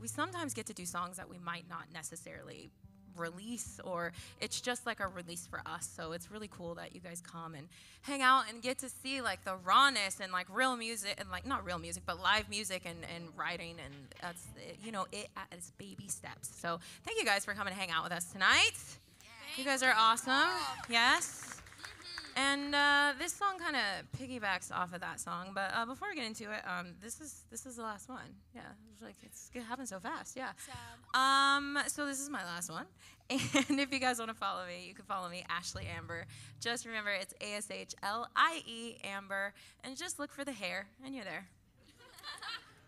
sometimes get to do songs that we might not necessarily release, or it's just like a release for us. So it's really cool that you guys come and hang out and get to see like the rawness and like real music, and like not real music but live music and writing, and that's it at its baby steps. So thank you guys for coming to hang out with us tonight. You guys are awesome. Yes. And this song kind of piggybacks off of that song, but before we get into it, this is the last one. Yeah, it happened so fast. Yeah. Sad. So this is my last one, and if you guys want to follow me, you can follow me, Ashlie Amber. Just remember, it's ASHLIE Amber, and just look for the hair, and you're there.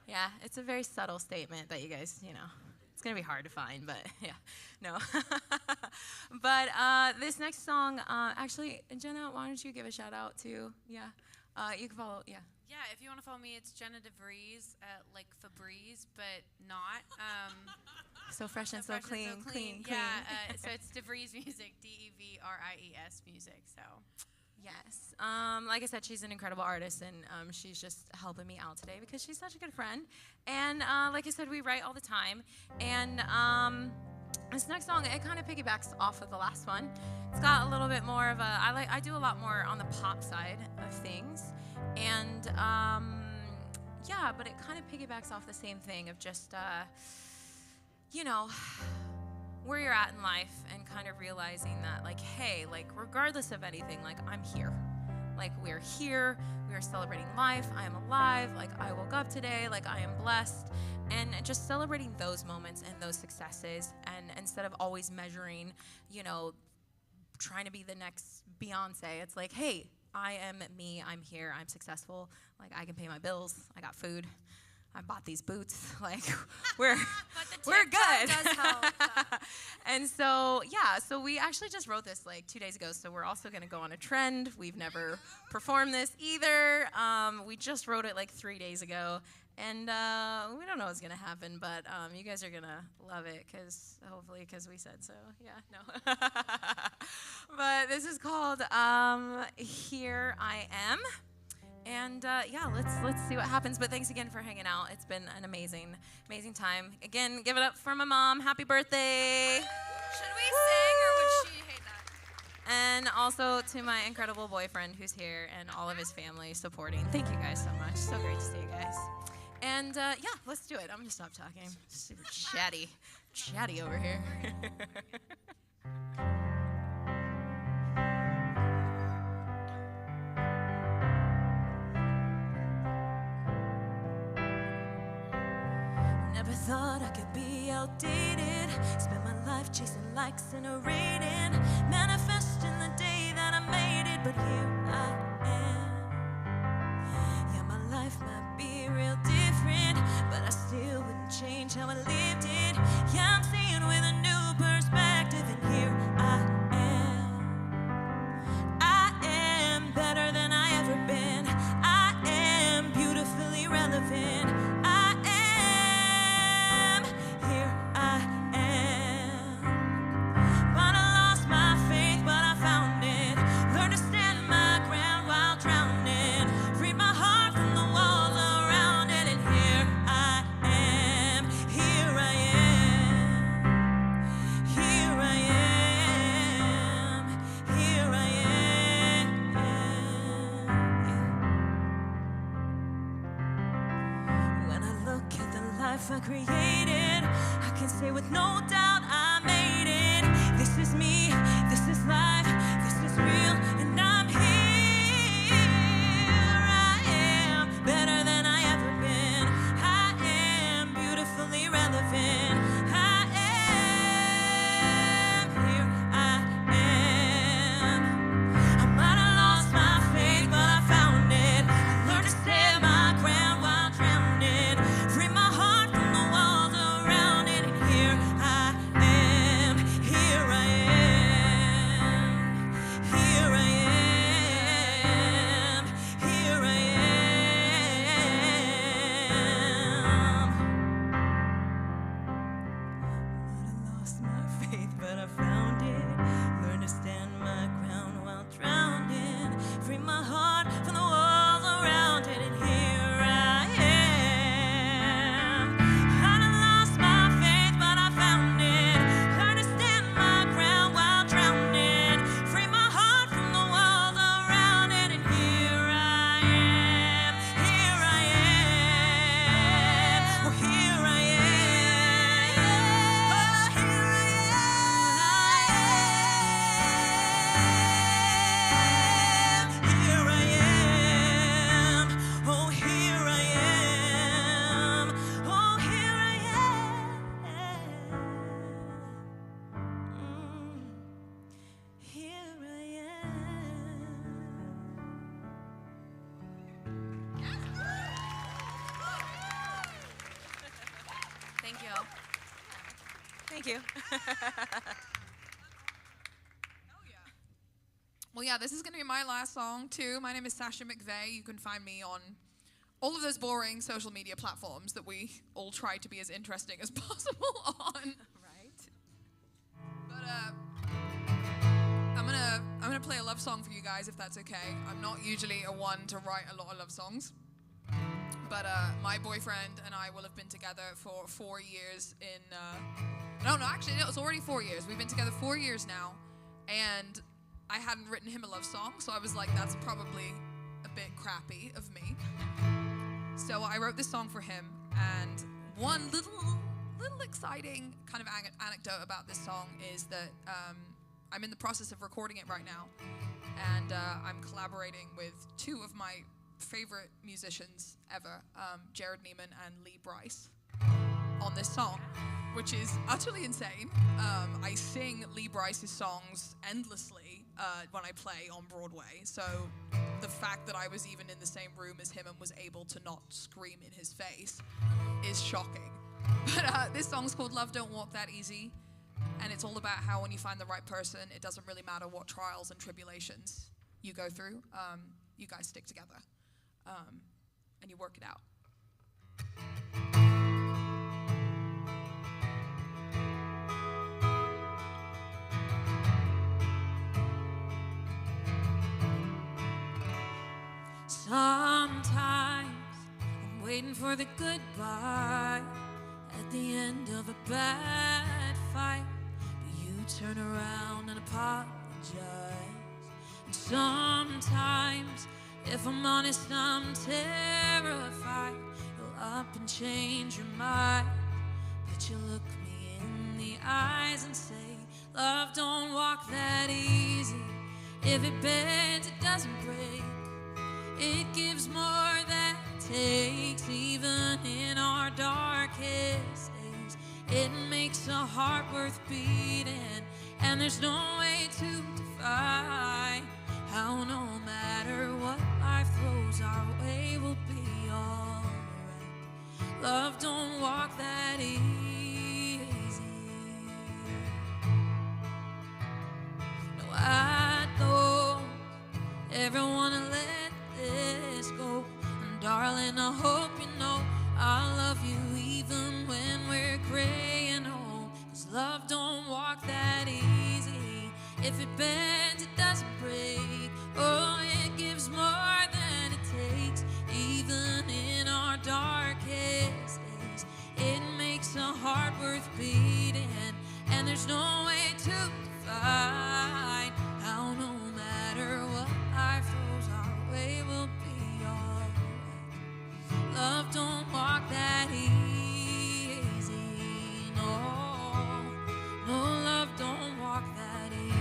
Yeah, it's a very subtle statement that you guys, it's gonna be hard to find, but yeah, no. But this next song, actually, Jenna, why don't you give a shout out to, you can follow, Yeah, if you want to follow me, it's Jenna DeVries, like Febreze, but not. So fresh and so clean, clean. Yeah, so it's DeVries Music, DEVRIES Music, so. Yes. Like I said, she's an incredible artist, and she's just helping me out today because she's such a good friend. And like I said, we write all the time. And this next song, it kind of piggybacks off of the last one. It's got a little bit more of a, I do a lot more on the pop side of things. And yeah, but it kind of piggybacks off the same thing of just, where you're at in life, and kind of realizing that, like, hey, like, regardless of anything, like, I'm here. Like, we're here, we are celebrating life, I am alive, like, I woke up today, like, I am blessed, and just celebrating those moments and those successes, and instead of always measuring, trying to be the next Beyonce, it's like, hey, I am me, I'm here, I'm successful, like, I can pay my bills, I got food, I bought these boots, like, we're good. Does help. And so, yeah, so we actually just wrote this like 2 days ago, so we're also going to go on a trend. We've never performed this either. We just wrote it like 3 days ago, and we don't know what's going to happen, but you guys are going to love it, hopefully because we said so. Yeah, no. But this is called Here I Am. And yeah, let's see what happens. But thanks again for hanging out. It's been an amazing time. Again, give it up for my mom. Happy birthday. Should we sing, or would she hate that? And also to my incredible boyfriend who's here, and all of his family supporting. Thank you guys so much. So great to see you guys. And yeah, let's do it. I'm gonna stop talking. Super chatty over here. Never thought I could be outdated. Spent my life chasing likes and a rating, manifesting the day that I made it. But here I am. Yeah, my life might be real different, but I still wouldn't change how I lived it. Yeah, I'm seeing with a new perspective, and here I am. I am better than I ever been. I am beautifully relevant. I created, I can say with no doubt I made it. This is me, this is life, this is real, and I'm here. I am better than I ever been. but I found it. Learn to stand my ground while drowning. Free my heart from the walls around it, and here I am. I'd lost my faith, but I found it. Learn to stand my ground while drowning. Free my heart from the walls around it, and here I am. Here I am. Oh, here I am. Thank you. Thank you. Well, yeah, this is going to be my last song, too. My name is Sasha McVeigh. You can find me on all of those boring social media platforms that we all try to be as interesting as possible on. Right. But I'm gonna play a love song for you guys, if that's okay. I'm not usually a one to write a lot of love songs. But my boyfriend and I will have been together for 4 years no, it's already 4 years. We've been together 4 years now, and I hadn't written him a love song, so I was like, that's probably a bit crappy of me. So I wrote this song for him, and one little exciting kind of anecdote about this song is that I'm in the process of recording it right now, and I'm collaborating with two of my favorite musicians ever, Jared Neiman and Lee Bryce, on this song, which is utterly insane. I sing Lee Bryce's songs endlessly when I play on Broadway, so the fact that I was even in the same room as him and was able to not scream in his face is shocking. But this song's called Love Don't Walk That Easy, and it's all about how when you find the right person, it doesn't really matter what trials and tribulations you go through. You guys stick together. And you work it out. Sometimes I'm waiting for the goodbye at the end of a bad fight, but you turn around and apologize. And sometimes, if I'm honest, I'm terrified you'll up and change your mind. But you look me in the eyes and say, love don't walk that easy. If it bends, it doesn't break. It gives more than it takes, even in our darkest days. It makes a heart worth beating, and there's no way to define how no matter what life throws our way, we'll be alright. Love don't walk that easy. No, I don't ever wanna let this go. And darling, I hope you know I love you even when we're gray and old. 'Cause love don't walk that easy. If it bends, it doesn't break. Oh, it gives more than it takes, even in our darkest days. It makes a heart worth beating, and there's no way to define how no matter what life throws our way, we'll be alright. Love don't walk that easy. No, no, love don't walk that easy.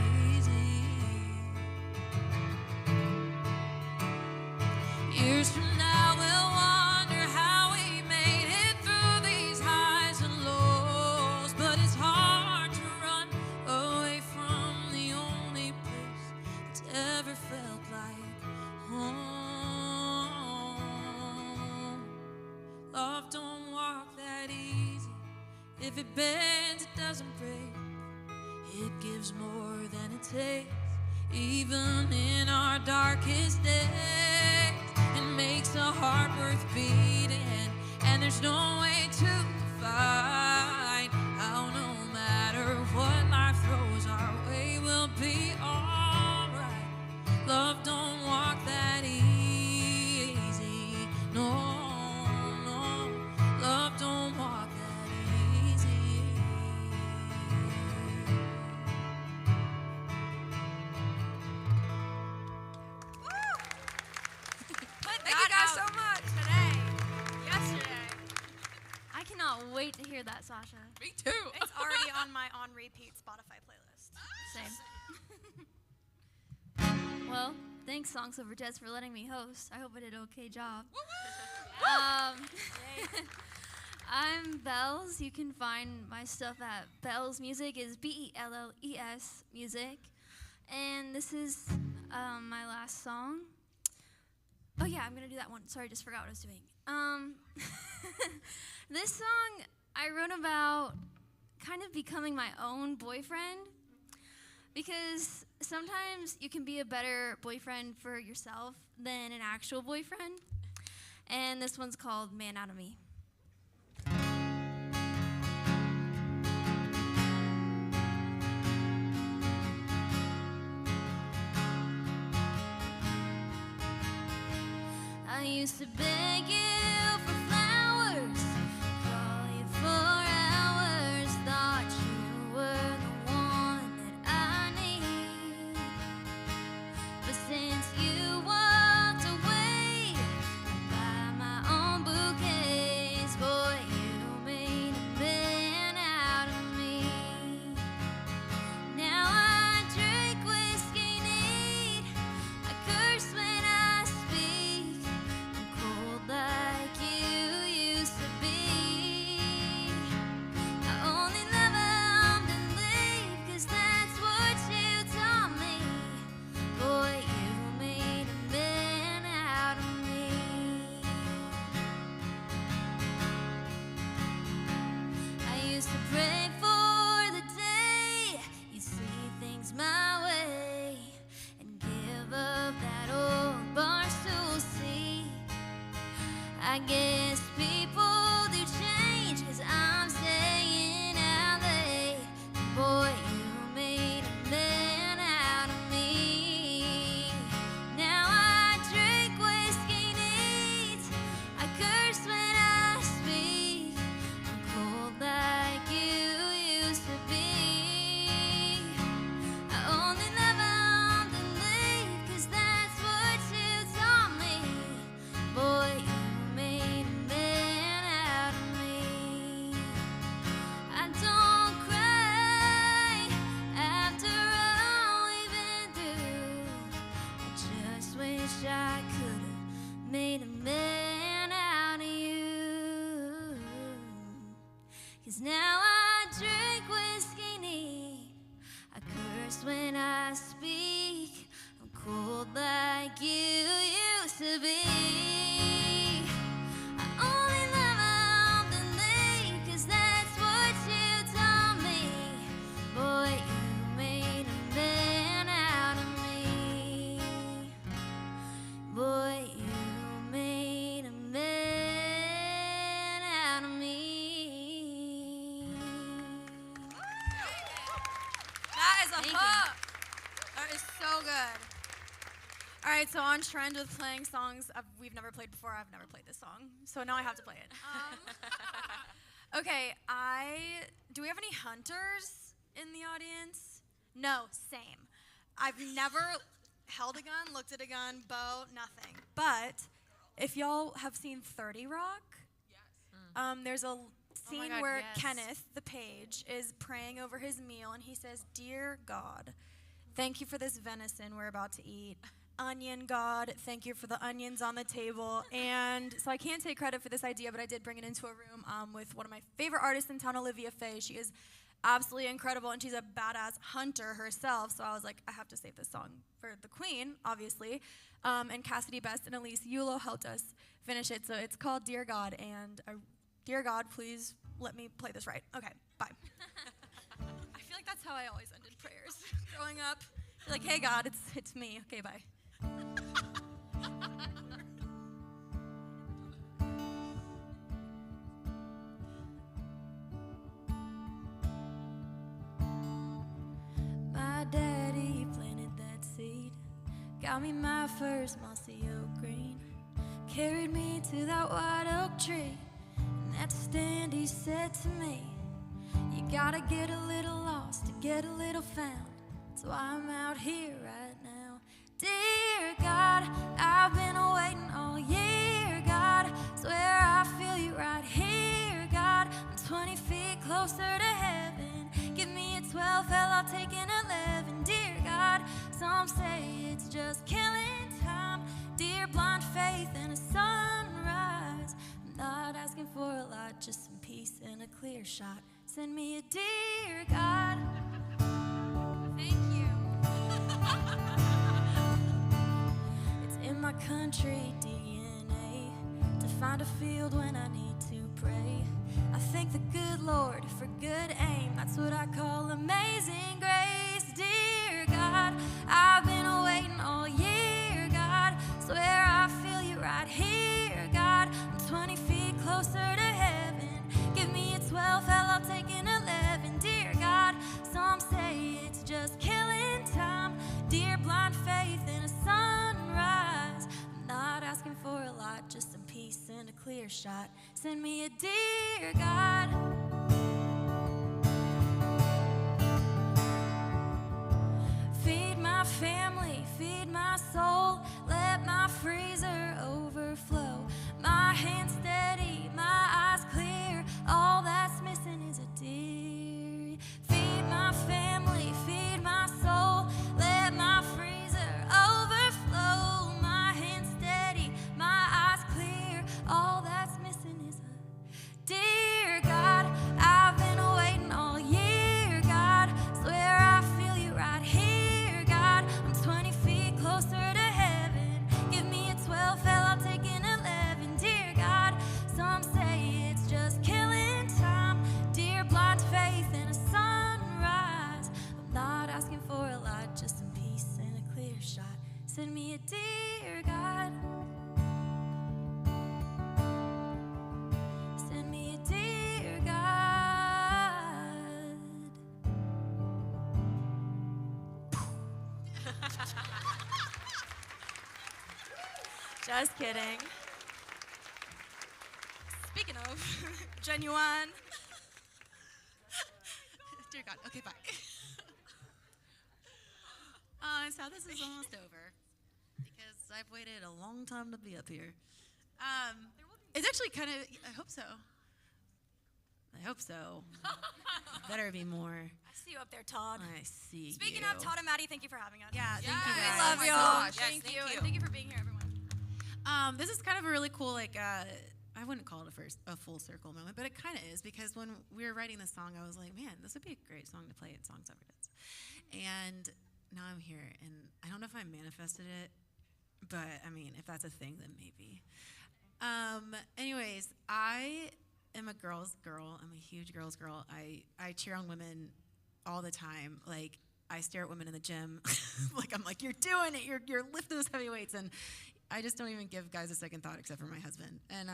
Years from now we'll wonder how we made it through these highs and lows. But it's hard to run away from the only place that's ever felt like home. Love don't walk that easy. If it bends, it doesn't break. It gives more than it takes, even in our darkest days. It makes a heart worth beating, and there's no way to find how no matter what life throws Sasha. Me too. It's already on my on repeat Spotify playlist. Same. Well, thanks, Suffragettes, for letting me host. I hope I did an okay job. I'm Bells. You can find my stuff at Bells Music, is BELLES Music. And this is my last song. Oh yeah, I'm gonna do that one. Sorry, I just forgot what I was doing. This song I wrote about kind of becoming my own boyfriend, because sometimes you can be a better boyfriend for yourself than an actual boyfriend. And this one's called Man Out of Me. I used to beg you for flowers, call you for hours, thought you were the one that I need. But since you walked away, I buy my own bouquets. Boy, you made a man out of me. Now I drink whiskey neat, I curse when I speak, I'm cold like you used to be. I only love him and leave, 'cause that's what you taught me. Boy, you made a man out of me. I used to pray for the day you see things my way and give up that old barstool seat. I guess people do change, 'cause I'm staying out late. Boy, you made a man out of me. Now I drink whiskey neat, I curse when I speak, I'm cold like you used to be. I only love him and leave, 'cause that's what you taught me. Boy, you made a man out of me. I don't cry after all we've been through. I just wish I could have made a man out of you. 'Cause now I drink whiskey neat, I curse when I speak, I'm cold like you used to be. I only love him and leave, 'cause that's what you taught me. Boy, you made a man out of me. Boy, you made a man out of me. That is a Thank you. hook. That is so good. All right, so on trend with playing songs we've never played before. I've never played this song, so now I have to play it. Okay, do we have any hunters in the audience? No, same. I've never held a gun, looked at a gun, bow, nothing. But if y'all have seen 30 Rock, there's a scene God, where yes. Kenneth, the page, is praying over his meal, and he says, "Dear God, thank you for this venison we're about to eat. Onion God, thank you for the onions on the table." And so I can't take credit for this idea, but I did bring it into a room with one of my favorite artists in town, Olivia Faye. She is absolutely incredible, and she's a badass hunter herself. So I was like, I have to save this song for the queen, obviously. And Cassidy Best and Elise Yulo helped us finish it. So it's called Dear God, and Dear God, please let me play this right. Okay, bye. I feel like that's how I always ended prayers growing up. Like, hey God, it's me. Okay, bye. My daddy planted that seed, got me my first mossy oak green, carried me to that white oak tree, and that stand he said to me, you gotta get a little lost to get a little found. So I'm out here right now. Dear God, I've been waiting all year, God. Swear I feel you right here, God. I'm 20 feet closer to heaven. Give me a 12, hell, I'll take an 11. Dear God, some say it's just killing time. Dear blind faith and a sunrise. I'm not asking for a lot, just some peace and a clear shot. Send me a dear God. Thank you. It's in my country DNA to find a field when I need to pray. I thank the good Lord for good aim. That's what I call amazing grace. Dear God, I've been waiting all year, God. Swear I feel you right here, God. I'm 20 feet closer to heaven. Give me a 12, hell, I'll take an 11. Dear God, some say it's just killing time. Dear blind faith in a sunrise. I'm not asking for a lot, just some peace and a clear shot. Send me a dear God. Feed my family, feed my soul. Let my freezer overflow. My hands steady, my eyes clear. All that's missing is a deer. Feed my family, feed my soul. Let my freezer overflow. My hands steady, my eyes clear. All that's missing is a dear God. I've been waiting all year, God. Swear I feel you right here, God. I'm 20 feet closer to heaven. Give me a 12, hell, I'll take an 11. Dear God, some say it's just killing time. Dear blind faith and a sunrise. I'm not asking for a lot, just some peace and a clear shot. Send me a dear God. Send me a dear God. Just kidding. Speaking of, Genuine. dear God, okay, bye. So this is almost over because I've waited a long time to be up here. It's actually kind of, I hope so. I hope so. Better be more. I see you up there, Todd. I see Speaking you. of Todd and Maddie, thank you for having us. Yeah, thank you Yes. guys. We love Oh my y'all. gosh. Yes, Thank thank you. you. And thank you for being here, everyone. This is kind of a really cool, I wouldn't call it a full circle moment, but it kind of is because when we were writing this song, I was like, man, this would be a great song to play at Song Suffragettes. And now I'm here, and I don't know if I manifested it, but I mean, if that's a thing, then maybe. Anyways, I am a girl's girl. I'm a huge girl's girl. I cheer on women all the time. Like, I stare at women in the gym. I'm like, you're doing it. You're lifting those heavy weights. And I just don't even give guys a second thought except for my husband. And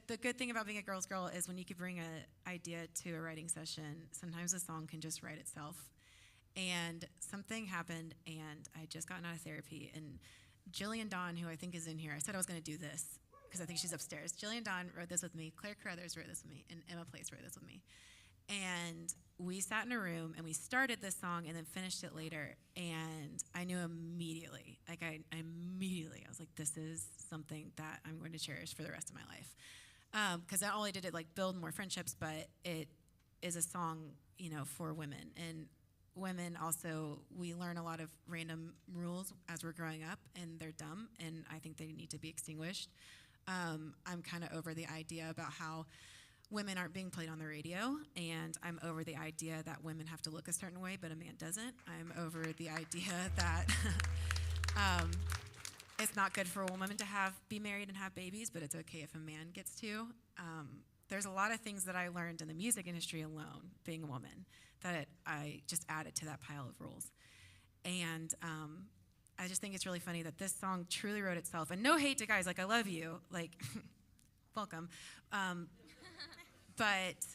the good thing about being a girl's girl is when you can bring an idea to a writing session, sometimes a song can just write itself. And something happened, and I had just gotten out of therapy. And Jillian Dawn, who I think is in here, I said I was going to do this because I think she's upstairs. Jillian Dawn wrote this with me. Claire Carruthers wrote this with me. And Emma Place wrote this with me. And we sat in a room, and we started this song and then finished it later. And I knew immediately, I was like, this is something that I'm going to cherish for the rest of my life. Because not only did it build more friendships, but it is a song, for women. And women also, we learn a lot of random rules as we're growing up, and they're dumb, and I think they need to be extinguished. I'm kind of over the idea about how women aren't being played on the radio, and I'm over the idea that women have to look a certain way, but a man doesn't. I'm over the idea that it's not good for a woman to be married and have babies, but it's okay if a man gets to. There's a lot of things that I learned in the music industry alone, being a woman, that I just added to that pile of rules. And I just think it's really funny that this song truly wrote itself. And no hate to guys, I love you, welcome. But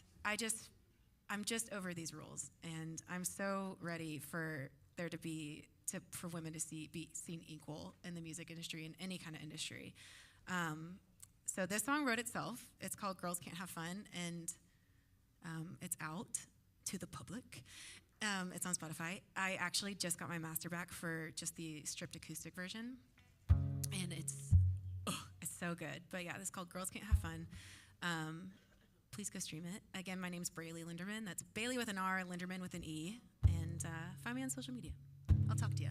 I'm just over these rules, and I'm so ready for there to be, for women to be seen equal in the music industry, in any kind of industry. So this song wrote itself. It's called Girls Can't Have Fun, and it's out to the public. It's on Spotify. I actually just got my master back for just the stripped acoustic version, and it's so good. But yeah, this is called Girls Can't Have Fun. Please go stream it. Again, my name's Brailey Lenderman. That's Bailey with an R, Lenderman with an E. And find me on social media. I'll talk to you.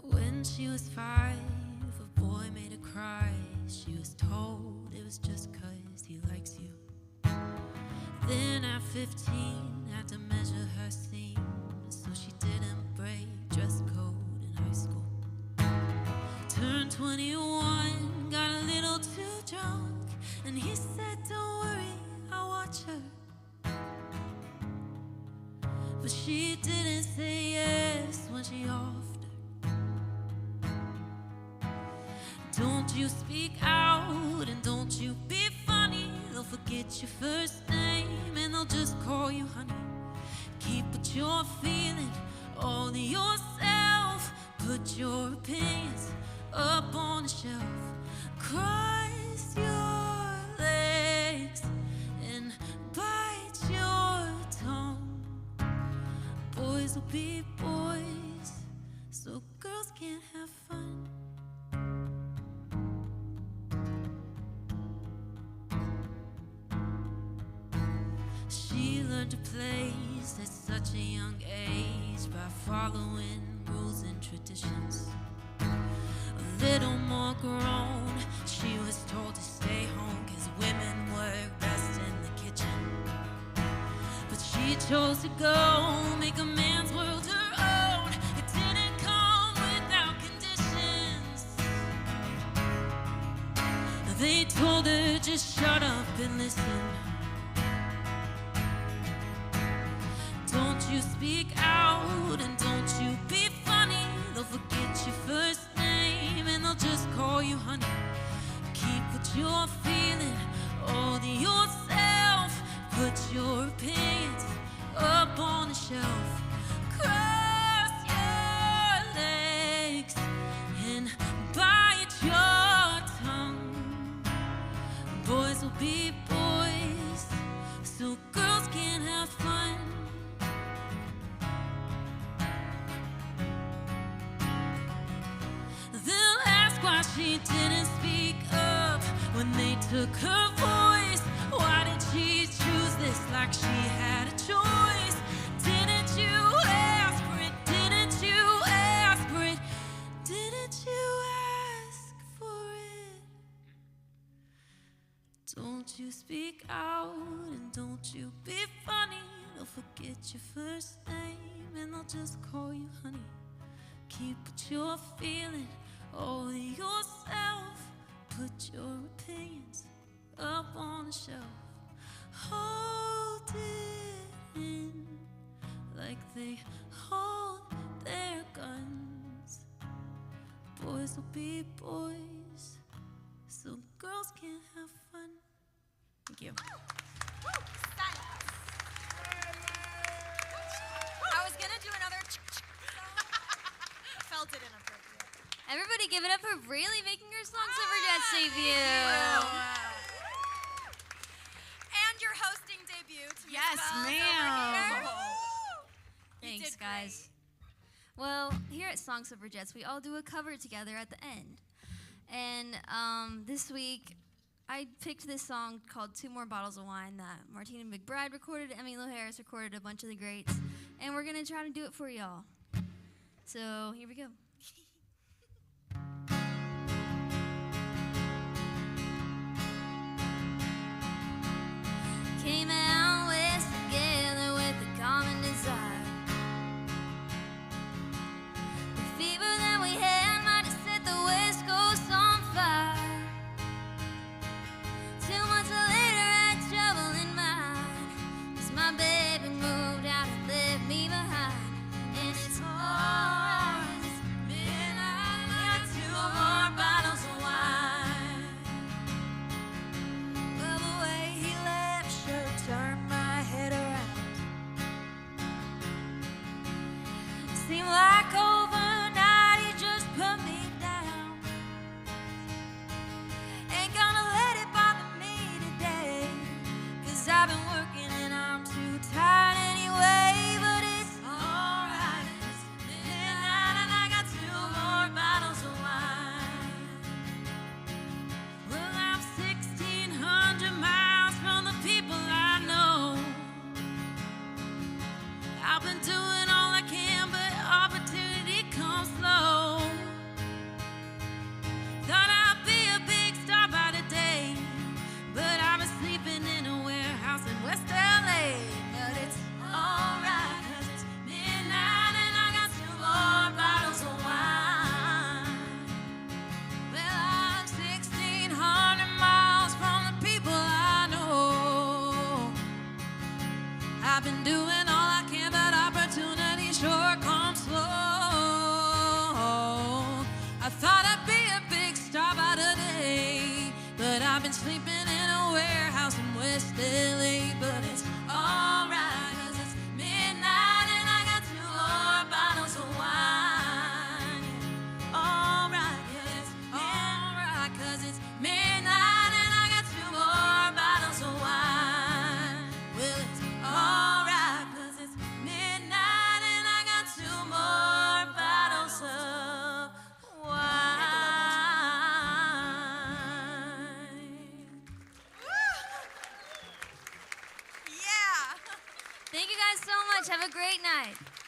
When she was 5, a boy made her cry. She was told it was just 'cause he likes you. Then at 15, had to measure her seams so she didn't break dress code in high school. Turned 21, got a little too drunk, and he said, don't worry, I'll watch her. But she didn't say yes when she offered her. Don't you speak out and don't you be funny. They'll forget your first name and they'll just call you honey. Keep what you're feeling all to yourself. Put your opinions up on the shelf. Cross your legs and bite your tongue. Boys will be boys, so girls can't have fun. She learned to place at such a young age by following rules and traditions. A little more grown, she was told to stay home 'cause women work best in the kitchen. But she chose to go make a man's world her own. It didn't come without conditions. They told her just shut up and listen. Don't you speak out and don't you be funny. They'll forget your first name and they'll just call you honey. Keep what you're feeling all to yourself. Put your opinions up on the shelf. Cross your legs and bite your tongue. Boys will be boys, so girls can't have fun. They'll ask why she didn't speak up when they took her voice. Why did she choose this like she had a choice? Didn't you ask for it? Didn't you ask for it? Didn't you ask for it? Don't you speak out and don't you be funny. They'll forget your first name and they'll just call you honey. Keep what you're feeling all to yourself. Put your opinions up on the shelf. Hold it in like they hold their guns. Boys will be boys, so girls can't have fun. Thank you. I was gonna do another. Felt it inappropriate. Everybody give it up for Brailey making her Song Suffragettes debut. And your hosting debut. To Miss Yes, Bells ma'am. over here. Thanks, did guys. Well, here at Song Suffragettes, we all do a cover together at the end. And this week, I picked this song called 2 More Bottles of Wine that Martina McBride recorded, Emmylou Harris recorded, a bunch of the greats. And we're going to try to do it for y'all. So here we go. Came out west together with a common desire. The fever that we had might have set the West Coast on fire. 2 months later, I had trouble in mind, 'cause my baby moved out and left me behind. And it's alright, guys so much. Have a great night.